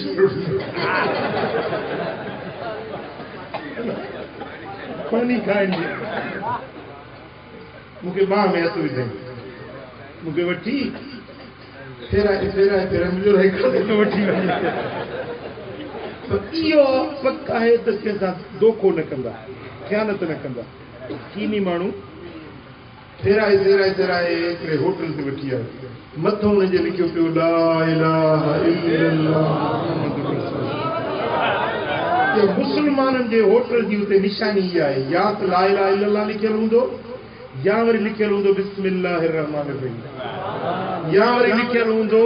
पानी खाइणी मूंखे बाह में हथ विझाई मूंखे वठी फेराए मुंहिंजो वठी इहो पक आहे त कंहिंसां दोखो न कंदा ख़यानत न कंदा चीनी माण्हू फेराए हिकिड़े होटल ते वठी आयो मथां हुनजे लिखियो पियो ला इलाहा इल्लल्लाह मुसलमाननि जे होटल जी हुते निशानी इहा आहे या त ला इलाहा इल्लल्लाह लिखियल हूंदो या वरी लिखियल हूंदो बिस्मिल्लाहिर रहमानिर रहीम या वरी लिखियल हूंदो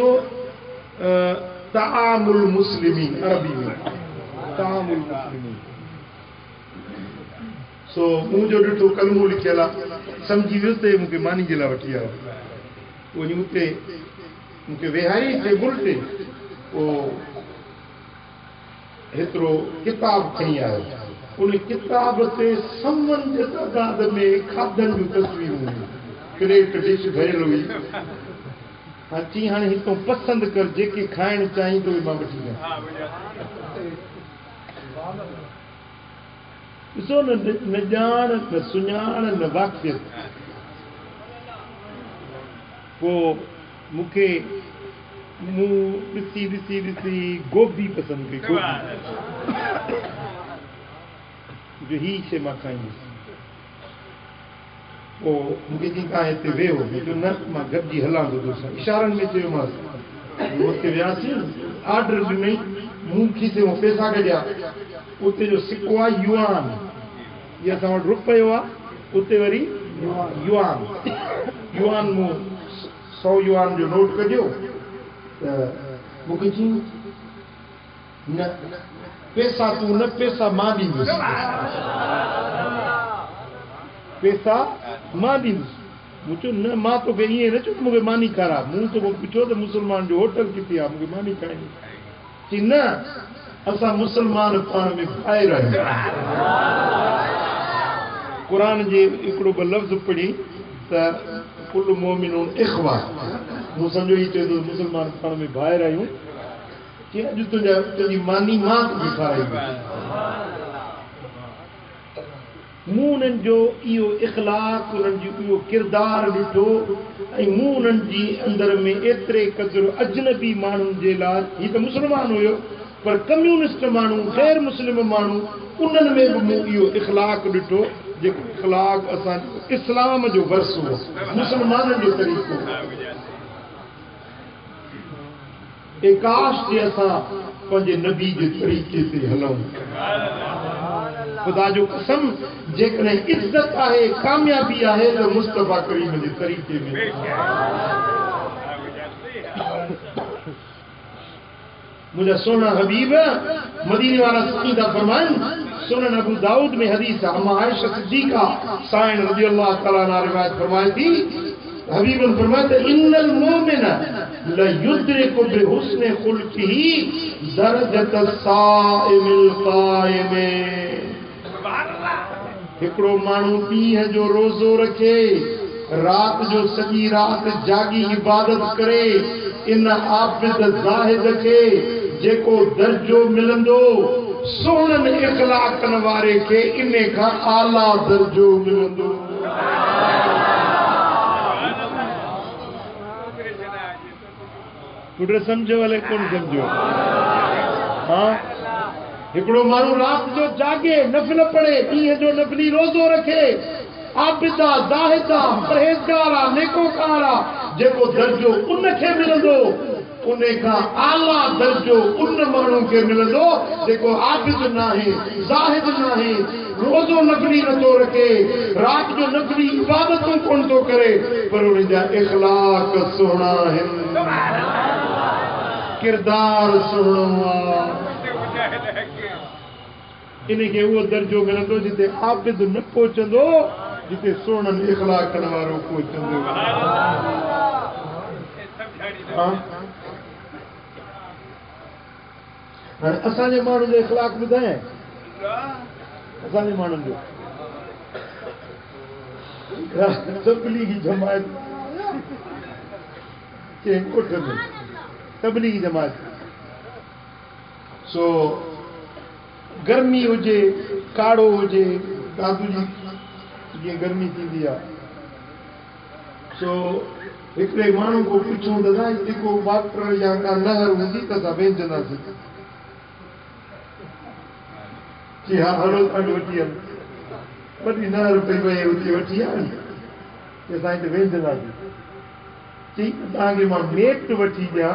तामुल मुस्लिमीन अरबी में तामुल मुस्लिमीन सो मूं जो ॾिठो कलमो लिखियल आहे सम्झी वियुसि त मूंखे मानी जे लाइ वठी आयो वञी हुते मूंखे वेहारी टेबल ते पोइ हेतिरो किताब खणी आयो उन किताब ते समन जे तइदाद में खाधनि जूं तस्वीरूं हुयूं प्लेट डिश भरियल हुई चई हाणे हितां पसंदि कर जेके खाइणु चाहीं त उहे मां वठी ॾियां ॾिसो न ॼाण न सुञाण न वाक़ियत पोइ मूंखे मूं ॾिसी गोभी पसंदि कई जो ही शइ मां खाईंदुसि पोइ मूंखे चई तव्हां हिते वेहो न मां गॾिजी हलां थो तोसां इशारनि में चयोमांसि हुते वियासीं ऑर्डर ॾिनई मूं खीसे मां पैसा कढिया उते जो सिको आहे युआन इहा असां वटि रुपयो आहे उते वरी युआन मूं 100 युआन जो नोट कढियो त मूंखे चई न पैसा तूं न पैसा मां ॾींदुसि पैसा मां ॾींदुसि मूं चयो न मां तोखे ईअं न चयो मूंखे मानी खारा मूं तोखे पुछियो त मुस्लमान जो होटल किथे आहे मूंखे मानी खाइणी चई न असां मुसलमान पाण में भाइर आहियूं क़ुरान जे हिकिड़ो ॿ लफ़्ज़ पढ़ी त कुल मोमिनून इख़वा मूं सम्झो ई चए थो मुसलमान पाण में भाइर आहियूं कि अॼु तुंहिंजी मानी मां तोखे खाराईंदुसि मूं उन्हनि जो इहो इख़लाक़ उन्हनि जो इहो किरदारु ॾिठो ऐं मूं उन्हनि जी अंदर में एतिरे क़दुरु अजनबी माण्हुनि जे लाइ हीअ त मुस्लमान हुयो पर कम्यूनिस्ट माण्हू ग़ैर मुस्लिम माण्हू उन्हनि में बि मूं इहो इख़लाक़ ॾिठो जेको इख़लाक़ असां इस्लाम जो वर्स हो मुसलमाननि जो तरीक़ो काश जे असां पंहिंजे नबी जे तरीक़े ते हलूं ख़ुदा जो कसम जेकॾहिं इज़त आहे कामयाबी आहे त मुस्तफ़ा करीम जे तरीक़े में मुझे सोना हबीब मदीने वाला सीधा फरमाइन सुनन अबू दाऊद में हदीस अम्मा आयशा सिद्दीका साइन रज़ी अल्लाह तआला अन्हा रिवायत फरमाई थी हबीब ने फरमाया इन्नल मोमिन ला युद्रिकु बिहुस्नि खुल्किही दरजत साइमिल काइम हिकिड़ो माण्हू ॾींहं जो रोज़ो रखे रात जो सॼी रात जागी इबादत करे इन आबिद ज़ाहिद खे जेको दर्जो मिलंदो सोहणनि इख़लाक़नि वारे खे इन खां आला दर्जो मिलंदो पुट सम्झो वाले कोन सम्झो हाँ हिकिड़ो माण्हू रात जो जागे नफ़िल पढ़े ॾींहं जो नफ़िली रोज़ो रखे आबिदा ज़ाहिदा परहेज़गार आहे नेकोकार आहे जेको दर्जो उनखे मिलंदो उन खां आला दर्जो उन माण्हू खे मिलंदो जेको आबिद नाहे ज़ाहिद नाहे रोज़ो नफ़िली नथो रखे रात जो नफ़िली इबादतूं कोन थो करे पर उन जा इख़लाक़ सुहिणा आहिनि किरदार सुहिणो आहे इनखे उहो दर्जो मिलंदो जिते आबिद न पहुचंदो जिते सुहिणनि इख़लाक़नि वारो पहुचंदो हाणे असांजे माण्हुनि जो इख़लाक़ ॿुधायां असांजे माण्हुनि जो तबलीगी जमात के कोठ में तबलीगी जमात सो गर्मी हुजे काड़ो हुजे दादू जी जीअं गर्मी थींदी आहे सो हिकिड़े माण्हू को पुछूं त साईं जेको वाटर या का नहर हूंदी त असां वेंजंदासीं जी हा हलो खंडु वठी हल वॾी नहर पई वई हुते वठी आहे की असां हिते वेंजंदासीं चई तव्हांखे मां मेट वठी ॾियां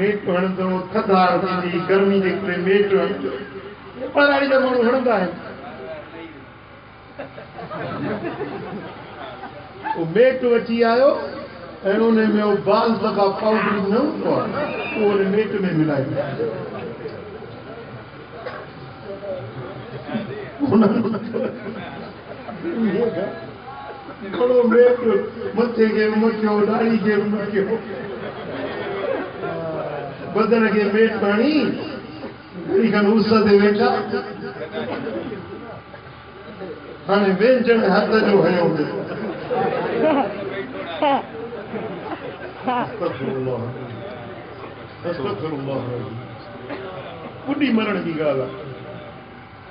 मेट हणंदो थधार थींदी गर्मी जे करे मेट हणंदो पराड़ी जा माण्हू हणंदा आहिनि वो मेट वठी आयो ऐं उन में वो बाल दफ़ा पाउडर न हूंदो आहे उहो उन मेट में मिलाए खड़ो मेट मथे खे मथियो ॾाढ़ी खे मथियो बदन खे मेट पाणी घड़ी खन उस ते वेठा हाणे व्यंजन हथ जो हयो पुॾी मरण जी ॻाल्हि आहे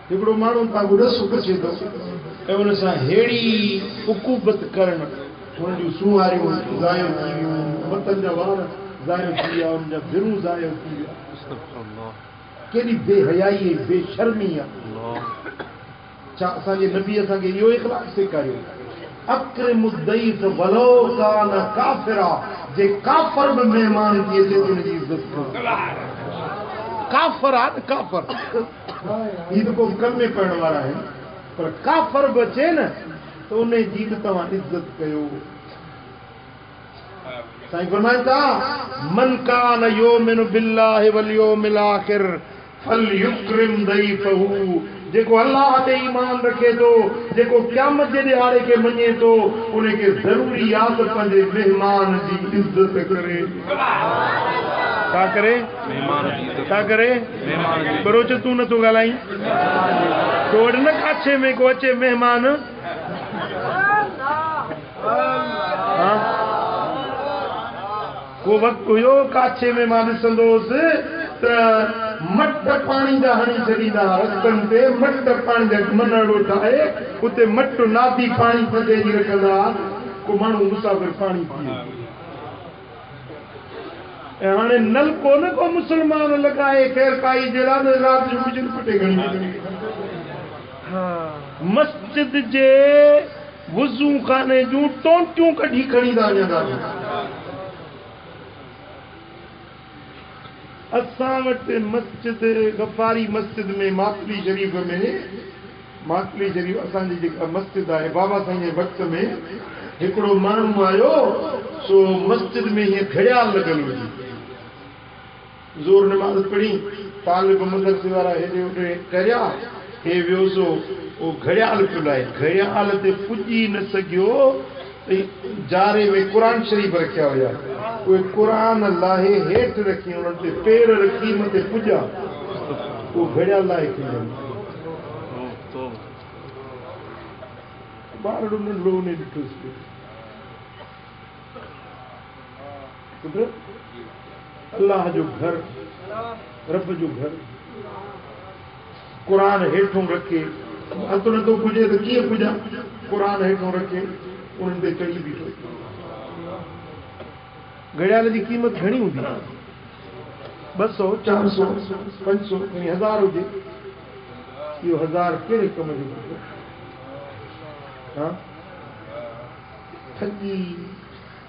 हिकिड़ो माण्हू तव्हांखो रस पुछे थो ऐं हुन सां अहिड़ी उकूबत करणु हुन जूं सुहारियूं ज़ायो थी वियूं मथनि जा वार ज़ायो थी विया हुन जा भिरूं ज़ायो थी विया केॾी बेहयाई बेशर्मी आहे छा असांजे नबी असांखे इहो इख़लाक़ सेखारियो अक्रिम दैफ वलो कान काफ़िरा जे काफ़र बि महिमान थी अचे उनजी इज़त करो काफ़र आहे न काफ़र ही तो को कम में पढ़ने वाला है पर काफर बचे न तो उन्हें जी तव्हां इज्जत कयो साईं फरमाइनि था मन कान युमिनु बिल्लाहि वल यौमिल आखिर फलयुक्रिम दैफहु जेको अल्लाह ते ईमान रखे थो जेको क़यामत जे ॾियारे खे मञे थो उनखे ज़रूरी यादि पंहिंजे महिमान जी इज़त करे छा करे छा करे बरोच तूं नथो ॻाल्हाई तो वटि न काछे में को अचे महिमान को वक़्तु हुयो काछे में मां ॾिसंदो हुउसि त मट पाणी जा हणी छॾींदा रस्तनि ते मट पाणी जा मनड़ो ठाहे उते मट नादी पाणी सॼे जी रखंदा को माण्हू मुसाफ़िर पाणी पीए ऐं हाणे नलको न को मुस्लमान लॻाए ख़ैर काई जे राति जो बिजली फिटे घणी मस्जिद जे वुज़ू खाने जूं टोंटियूं कढी खणी था वञंदा असां वटि मस्जिद गफ़ारी मस्जिद में मातली शरीफ़ असांजी जेका मस्जिद आहे बाबा साईं जे वक़्त में हिकिड़ो माण्हू आयो सो मस्जिद में हीअं घड़ियाल लॻल हुई ज़ोर नमाज़ पढ़ी तालिब मदरसे वारा हेॾे होॾे करिया हे वियो सो उहो घड़ियाल पियो लाहे घड़ियाल ते पुॼी न सघियो जारे में क़ुरान शरीफ़ रखिया हुया उहे क़ुरान लाहे हेठि रखी उन्हनि ते पेर रखी मथे पुॼा उहो घड़ियाल लाहे ॿार नंढड़ो उन ॾिठोसि अल्लाह जो घर रब जो घर क़ुरान हेठों रखे हथ नथो पुॼे त कीअं पुॼा क़ुरान हेठों रखे उन्हनि ते चढ़ी बीठो घड़ियाल जी क़ीमत घणी हूंदी 200 400 500 1000 हुजे इहो 1000 कहिड़े कम जो हाँ ठगी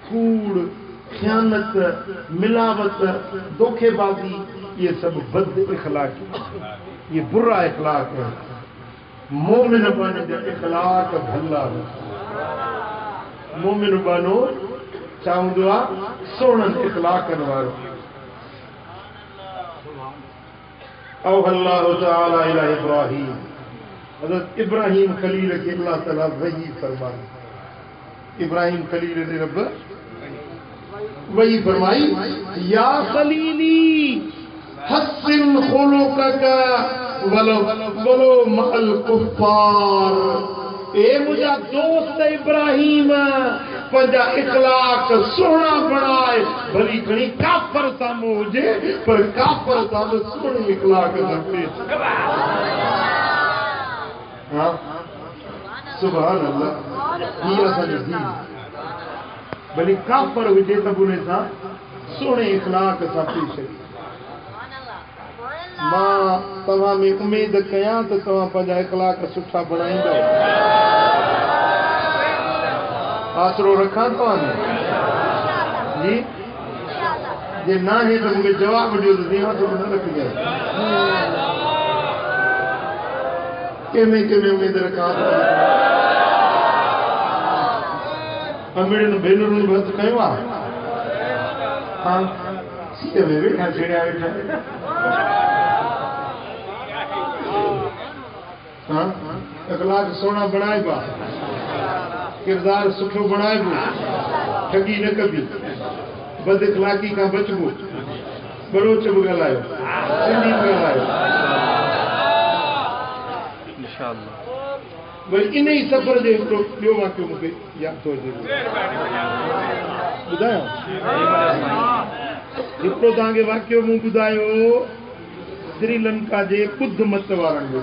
कूड़ ख़यानत मिलावट धोखेबाज़ी ये सब बद इख़लाक़ ये बुरा इख़लाक़ है मोमिन बनो इख़लाक़ भला मोमिन बनो छा हूंदो आहे सोणनि इख़लाक़नि वारो औ अल्लाह ताला इला इब्राहीम हज़रत इब्राहीम खलील के अल्लाह ताला वही फरमाई इब्राहीम खलील ने रब वही फरमाई या खलीली हस्सिन खुलुकका वलो वलो मअल कुफ्फार। ए मुझा दोस्त इब्राहिम पंजा इखलाक सोहना बनाए, भली घणी काफर सामू हुजे पर काफर सामू सोहनी इखलाक रखे। हाँ सुभान अल्लाह। ये असांजो दीन भली काफर हुजे त उन सां सोहणे इखलाक सां पेश अचे। मां तव्हां में उम्मीद कयां त तव्हां पंहिंजा इखलाक सुठा बणाईंदव। आसरो रखां तव्हां में जी। जे ना है तो मूंखे जवाब ॾियो त जीअं आसरो न रखिजे। कंहिंमें उम्मीद रखां अमिड़नि भेनरुनि बि हथु खयो आहे। हाँ सीट में वेठा छेड़िया वेठा। हाँ इखलाक सोना बणाइबा, किरदार सुठो बणाइबो, ठगी न कबी, बद इखलाकी खां बचबो, बरोच बि ॻाल्हायो, सिंधी बि ॻाल्हायो इंशाअल्लाह। वरी इन ई सफ़र जो हिकिड़ो ॿियो वाक़ियो मूंखे यादि थो अचे ॿुधायां। हिकिड़ो तव्हांखे वाक़ियो मूं ॿुधायो श्रीलंका जे ॿुद्ध मत वारनि जो।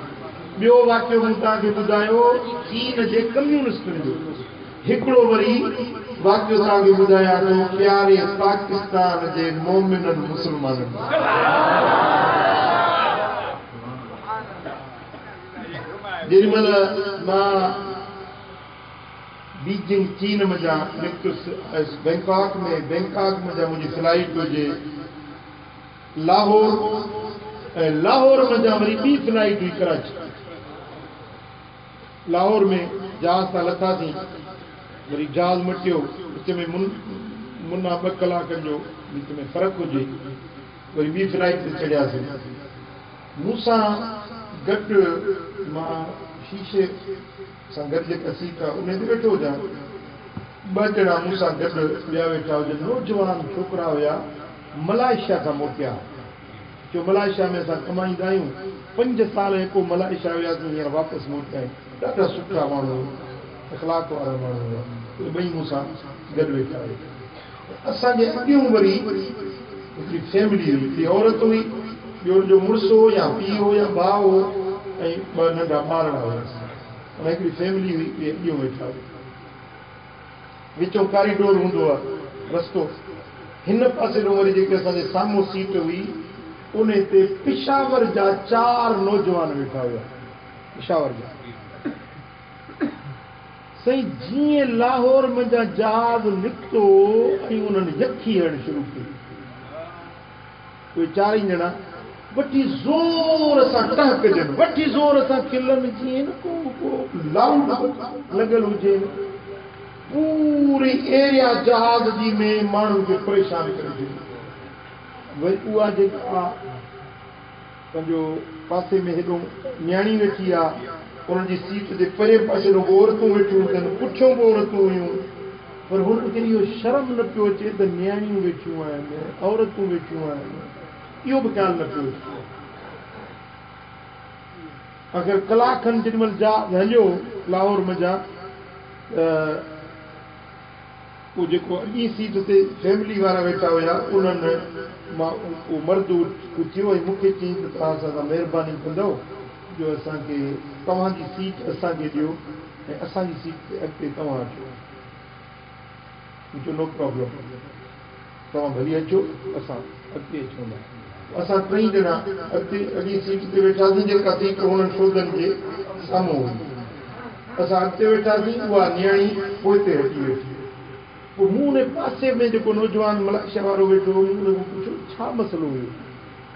ॿियो वाक़ियो मूं तव्हांखे ॿुधायो चीन जे कम्यूनिस्टनि जो। हिकिड़ो वरी वाक़ियो तव्हांखे ॿुधायां थो प्यारे पाकिस्तान जे मोमिननि मुस्लमाननि। जेॾीमहिल मां बीजिंग चीन मञा निकितुसि बैंकॉक में जा मुंहिंजी फ्लाइट हुजे लाहौर ऐं लाहौर मञा वरी ॿी फ्लाइट हुई कराची। लाहौर में जहाज सां लथासीं, वरी जहाज मटियो, विच में मुना 2 कलाकनि जो विच में फ़र्क़ु हुजे, वरी ॿी फ्लाइट ते चढ़ियासीं। मूंसां गॾु मां शीशे सां गॾु जेका सीट आहे उन ते वेठो हुजां, 2 ॼणा मूंसां गॾु ॿिया वेठा हुजनि। नौजवान छोकिरा हुया, मलाइशिया खां मोटिया। जो मलाइशिया में असां कमाईंदा आहियूं, 5 साल हिकु मलाइशिया वियासीं, हींअर वापसि मोटिया आहियूं। ॾाढा सुठा माण्हू, इखलाक वारा माण्हू हुया। उहे ॿई मूंसां गॾु वेठा हुया। असांजे अॻियूं वरी हिकिड़ी फैमिली हुई, हिकिड़ी औरत हुई, ॿियो जो मुड़ुसु हो या पीउ हो या भाउ हो ऐं 2 नंढा ॿारड़ा हुयासीं। ऐं हिकिड़ी फैमिली हुई, इहे अॻियूं वेठा हुआ। विचों कॉरिडोर हूंदो आहे रस्तो, हिन पासे ॾों वरी जेके असांजे साम्हूं सीट हुई उन ते पिशावर जा 4 नौजवान वेठा हुया। पिशावर जा सही जीअं लाहौर मंझां जहाज निकितो ऐं उन्हनि यखी हणणु शुरू कई। उहे 4 ई ॼणा वठी ज़ोर सां टहकजनि, वठी ज़ोर सां खिलनि, जीअं को लाउड लॻल हुजे। पूरी एरिया जहाज जी में माण्हुनि खे परेशान करे छॾियो। वरी उहा जेका पंहिंजो पासे में हेॾो न्याणी वेठी आहे, उन्हनि जी सीट जे परे पासे रुॻो औरतूं वेठियूं अथनि, पुठियों बि औरतूं हुयूं, पर हुनखे इहो शर्म न पियो अचे त न्याणियूं वेठियूं आहिनि, औरतूं वेठियूं आहिनि, इहो बि ख़्यालु न पियो अचे। अगरि कलाक खनि जेॾीमहिल जहाज हलियो लाहौर मंझां, उहो जेको अॻी सीट ते फैमिली वारा वेठा हुया, उन्हनि मां उहो मर्द उथियो ऐं मूंखे चयईं त तव्हां असां महिरबानी कंदव जो असांखे तव्हांजी सीट असांखे ॾियो ऐं असांजी सीट ते अॻिते तव्हां अचो। जो नो प्रॉब्लम, तव्हां भली अचो, असां अॻिते अचूं था। असां 3 ॼणा अॻिते अॻी सीट ते वेठासीं, जेका सीट हुननि शोधनि जे साम्हूं हुई। असां अॻिते वेठासीं, उहा न्याणी पोइते हटी वेठी। पोइ मूं उन पासे में जेको नौजवान मलाइशिया वारो वेठो हो, मूं उनखां पुछो छा मसलो हुयो?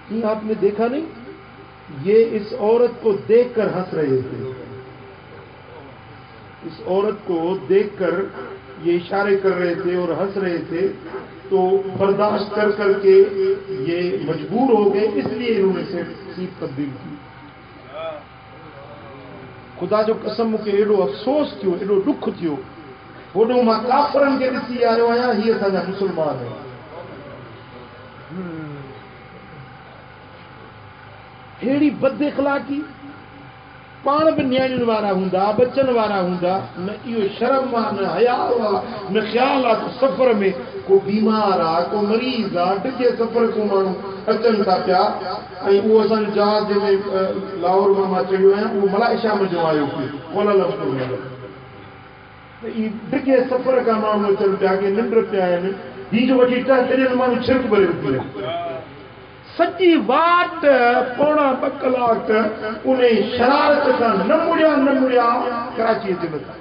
कि आपने देखा नहीं, ये इस औरत को देखकर हंस रहे थे, इस औरत को देखकर ये इशारे कर रहे थे और हंस रहे थे, तो बर्दाश्त कर करके ये मजबूर हो गए, इसलिए इन्होंने से सीट तब्दील की। खुदा जो कसम, मूंखे एॾो अफ़सोस थियो, एॾो दुख थियो। होॾो मां काफ़रनि खे ॾिसी आयो आहियां, हीअ असांजा मुस्लमान आहिनि। हेड़ी बद इखलाकी पाण भी न्याणियुनि वारा हूंदा बचन वारा हूंदा न इहो शर्म आहे न हया आहे न ख्याल आहे त सफ़र में को बीमार आहे को मरीज़ आहे डिघे सफ़र को माण्हू अचनि था पिया ऐं उहो असांजो जहाज़ जंहिंमें लाहौर में मां चढ़ियो आहियां उहो मलाइशिया में जो आयो कोलालमपुर में त ई डिघे सफ़र खां माण्हू अचनि पिया के निंड पिया आहिनि ही जो वठी टे माण्हू छिड़क भरे उथी सॼी वाट पौणा 2 कलाक उन शरारत खां न मुड़िया कराची अचे लथा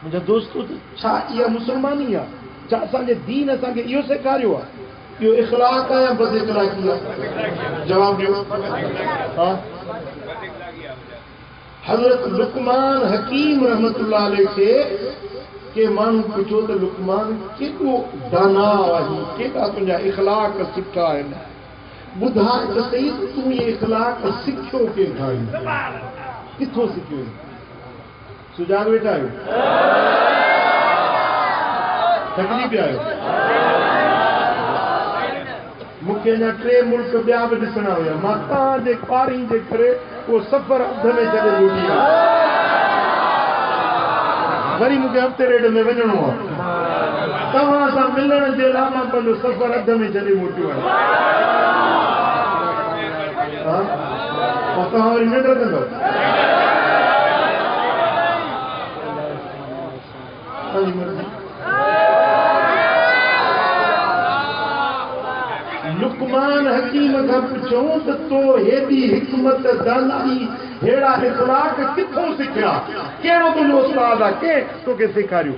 मुंहिंजा दोस्तो छा इहा मुसलमानी आहे छा असांजे दीन असांखे इहो सेखारियो आहे इहो इख़लाक़ आहे या बद इख़लाक़ी आहे जवाब ॾियो हा हज़रत लुकमान हकीम रहमतुल्लाह अलैहि के माण्हू पुछो त लुकमान केॾो दाना आहीं केॾा तुंहिंजा इख़लाक़ सुठा आहिनि ॿुधाए त सही तूं इहे इख़लाक़ सिखियो कंहिंखां किथों सिखियो सुजाग वेठा आहियो थकिजी पिया आहियो मूंखे अञा 3 मुल्क ॿिया बि ॾिसणा हुया मां तव्हांजे ॿारहीं जे करे उहो सफ़र अध में छॾे ॻोल्ही वरी मूंखे हफ़्ते ॾेढ में वञिणो आहे तव्हां सां मिलण जे लाइ मां पंहिंजो सफ़र अध में छॾे मोटियो आहियां तव्हां वरी निंड कंदव लुकमान हकीम खां पुछूं त तो हेॾी हिकमत दानाई हेड़ा इख़लाक़ किथों सिखिया कहिड़ो तुंहिंजो उस्ताद आहे के तोखे सेखारियो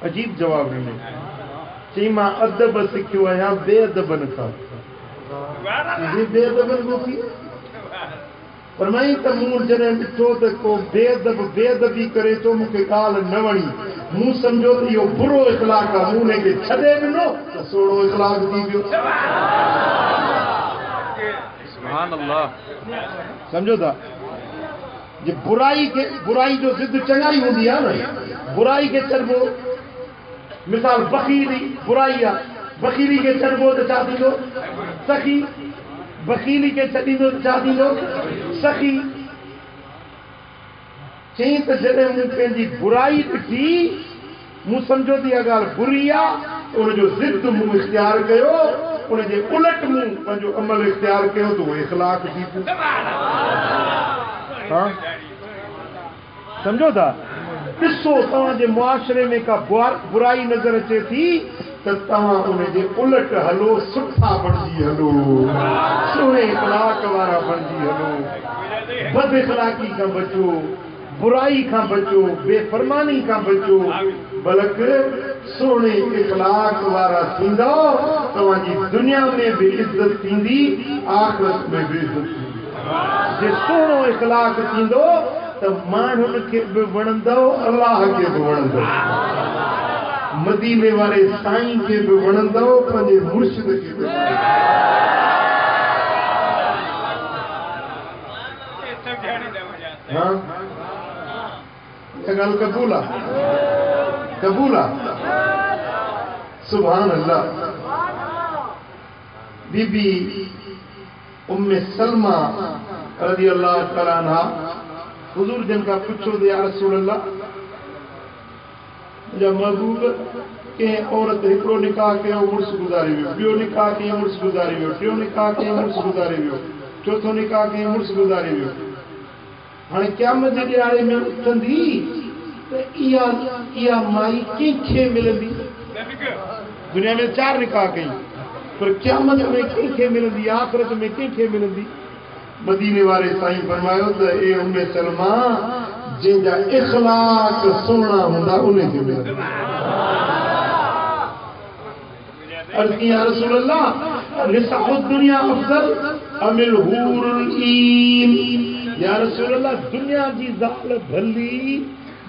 अजीब जवाब ॾिनो चई मां अदब सिखियो आहियां बेअदबनि खां बेअदबनि खां थी फरमाई त मूं जॾहिं ॾिठो त को बेअदबी करे थो मूंखे ॻाल्हि न वणी मूं सम्झो त इहो बुरो इख़लाक़ आहे मूं हुनखे छॾे ॾिनो त सोढ़ो इख़लाक़ थी वियो समझो था जे बुराई जो ज़िद चङाई हूंदी आहे न बुराई खे चइबो मिसाल बखीली बुराई आहे बखीली खे चइबो त छा थींदो सखी बखीली खे छॾींदो त छा थींदो सखी चई त जॾहिं मूं पंहिंजी बुराई ॾिठी मूं सम्झो त इहा ॻाल्हि बुरी आहे उनजो ज़िद मूं इख़्तियार कयो उनजे उलट मूं पंहिंजो अमल इख़्तियार कयो त उहो इख़लाक़ थी पियो हाँ समझो था ॾिसो तव्हांजे मुआशरे में का बुराई नज़र अचे थी त तव्हां उनजे उलट हलो सुठा बणिजी हलो सुहिणे इख़लाक़ वारा बणिजी हलो बद इख़लाक़ी खां बचो बुराई खां बचो बेफ़रमानी खां बचो बल्कि सुहिणे इख़लाक़ वारा थींदो तव्हांजी दुनिया में भी इज़त थींदी आख़िरत में भी इज़त थींदी जे सुहिणो इख़लाक़ थींदो त माण्हुनि खे बि वणंदो अल्लाह खे बि वणंदो मदीने वारे साईं खे बि वणंदो पंहिंजे मुर्शिद खे बि हाँ ॻाल्हि क़बूल आहे सुभान अल्लाह बीबी उम्मे सलमा रज़ी अल्लाह तआला अन्हा हुजूर जन का पूछो त या रसूल अल्लाह मुंहिंजा महबूब कंहिं औरत हिकिड़ो निकाह कयो मुड़ुस गुज़ारे वियो ॿियो निकाह कयो मुड़ुस गुज़ारे वियो टियों निकाह कयो मुड़ुस गुज़ारे वियो चौथों निकाह कयो मुड़ुस गुज़ारे वियो हाणे क़यामत जे ॾियारे में उथंदी त इहा माई कंहिंखे मिलंदी दुनिया में 4 निकाह कई पर क़यामत में कंहिंखे मिलंदी आख़िरत में कंहिंखे मिलंदी मदीने वारे साईं फरमायो त ए उम्मे सलमा जंहिंजा इख़लाक़ सुहिणा हूंदा उनखे मिलंदी अर्ज़ की या रसूल अल्लाह निसाउ दुनिया अफ़ज़ल अमिल हूरुल ईन या रसूल अल्लाह दुनिया जी ज़ाल भली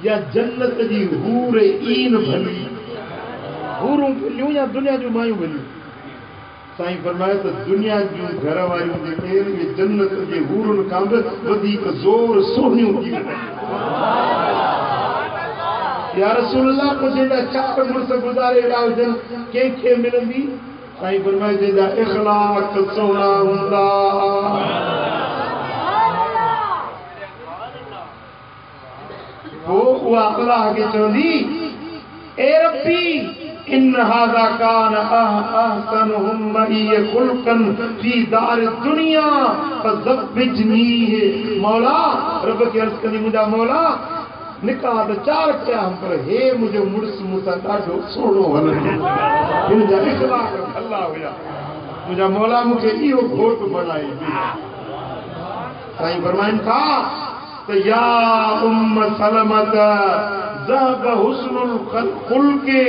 या जन्नत जी हूर ईन भली हूरूं भलियूं या दुनिया जूं मायूं भलियूं साईं फरमायो त दुनिया जूं घर वारियूं जेके इहे जन्नत जे हूरुनि खां बि वधीक ज़ोर सुहिणियूं थी या रसूल अल्लाह पोइ जंहिंजा 4 मुड़ुस गुज़ारे विया हुजनि कंहिंखे मिलंदी साईं फरमाए जंहिंजा इखलाक सोना हूंदा वो अल्लाह के चवंदी ए रब्बी इन हाज़ा कान अहसनुहुम मइय खुल्कन फी दार दुनिया फज़व्विजनी मौला रब के अर्ज़ कंदी मुंहिंजा मौला निकाह त चार कया पर हे मुंहिंजो मुड़स मूंसां ॾाढो सुहिणो हलंदो हिनजा इखलाक भला हुया मुंहिंजा मौला मूंखे इहो घोट बणाए साईं फरमाइनि था त या उम्म सलमत ज़हब हुस्नुल खुल्क़ि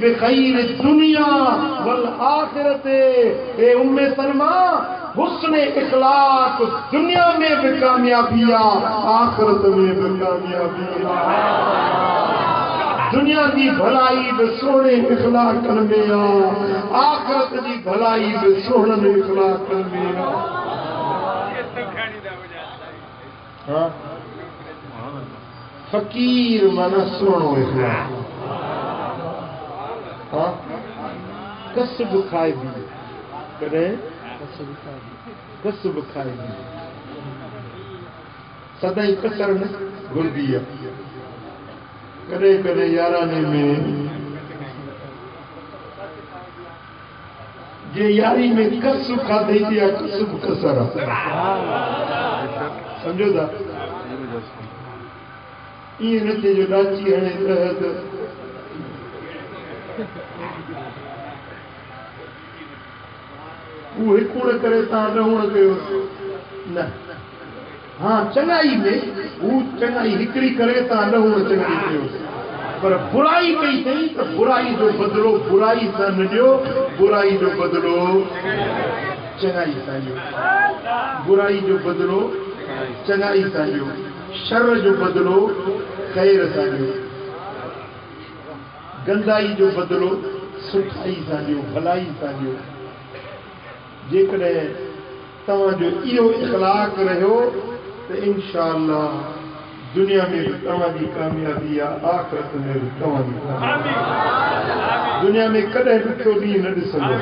बिखैर दुनिया वल आखिरत ए उम्मे सलमा हुस्न इखलाक दुनिया में भी कामयाबी आखिरत में भी कामयाबी दुनिया की भलाई भी सोने इखलाकन में आखिरत की भलाई भी सोहन इखलाकन में हाँ फकीर माना सोनो इखलाक हाँ कसब खाए भी करें कसब खाए भी सदाई कसर न घुरदी है कदे कदे याराने में जे यारी में कसब खाधे दिया कसब कसर समझो था ये नचे जो डाची हणे रहत वो हिकड़ करे ता रहण कयो न हाँ चंगाई में वो चंगाई हिकड़ी करे ता रहण चंगाई कयो पर बुराई कई थई तो बुराई जो बदलो बुराई सां न ॾियो बुराई जो बदलो चंगाई सां ॾियो बुराई जो बदलो चंगाई सां ॾियो शर जो बदलो खैर सां ॾियो गंदाई जो बदलो सुठाई सां ॾियो भलाई सां ॾियो जेकॾहिं तव्हांजो इहो इखलाक रहियो त इंशाअल्लाह दुनिया में भी तव्हांजी कामयाबी आहे आख़िरत में भी तव्हांजी कामयाबी दुनिया में कॾहिं ॾुखियो ॾींहुं न ॾिसंदो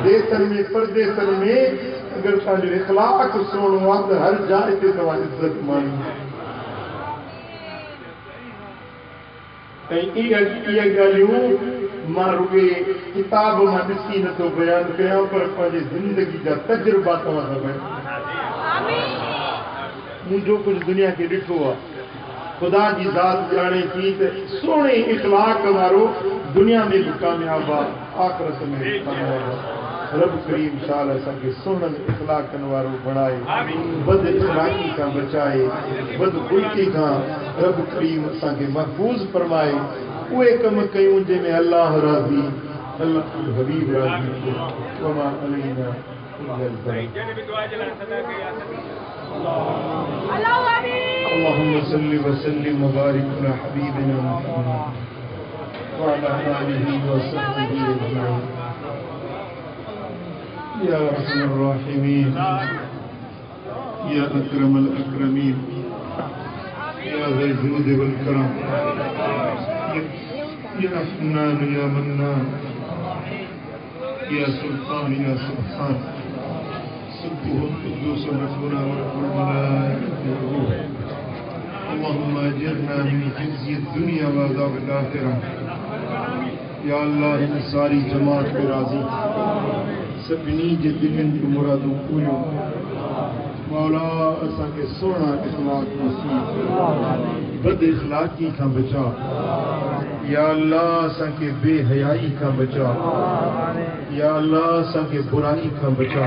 देसनि में परदेसनि में अगरि तव्हांजो इखलाक सुहिणो आहे त हर जाइ ते तव्हां इज़त माणींदा ऐं इहा ॻाल्हियूं मां रुॻे किताब मां ॾिसी नथो बयानु कयां पर पंहिंजे ज़िंदगी जा तजुर्बा तव्हां सां बयानु मुंहिंजो कुझु दुनिया खे ॾिठो आहे ख़ुदा जी ज़ात ॼाणे थी त सुहिणे इखलाक वारो दुनिया में बि कामयाबु आहे आख़िरत में बि कामयाबु आहे रब करीम शाल असांखे सुहिणनि इखलाकनि वारो बणाए बद इखलाकी खां बचाए बदखुल्की खां रब करीम असांखे महफ़ूज़ फरमाए उहे कम कयूं जंहिंमें अल्लाह राज़ी अल्लाह हबीब राज़ी वमा अलैना اللهم صل وسلم وبارك على حبيبنا محمد وعلى آله وصحبه أجمعين يا أرحم الراحمين يا أكرم الأكرمين يا ذا الجود والكرم يا حنان يا منان يا سلطان يا سبحان سبحه القدوس ربنا ورب الملائكة والروح اللهم أجرنا من خزي الدنيا وعذاب الآخرة يا الله इन सारी जमात को राज़ी सभिनी जे दिलनि जूं मुरादूं पूरियूं मौला असांखे सुहिणा इखलाक नसीब बद इखलाकी खां बचा या अल्लाह असांखे बेहयाई खां बचा या अल्लाह असांखे बुराई खां बचा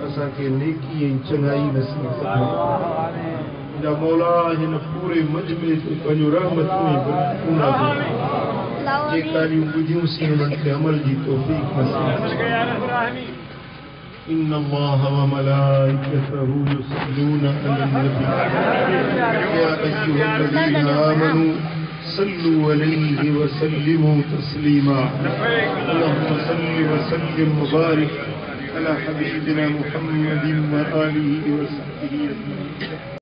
असांखे नेकी ऐं चङाई नसीब फरमाए या मौला हिन पूरे मजमे ते पंहिंजो रहमतूं ऐं बरकतूं नाज़िल जे ॻाल्हियूं ॿुधियूंसीं उन्हनि खे अमल जी तौफ़ीक़ नसीब إن الله وملائكته يصلون على النبي يا أيها الذين آمنوا صلوا عليه وسلموا تسليما اللهم صل وسلم وبارك على حبيبنا محمد وآله وصحبه أجمعين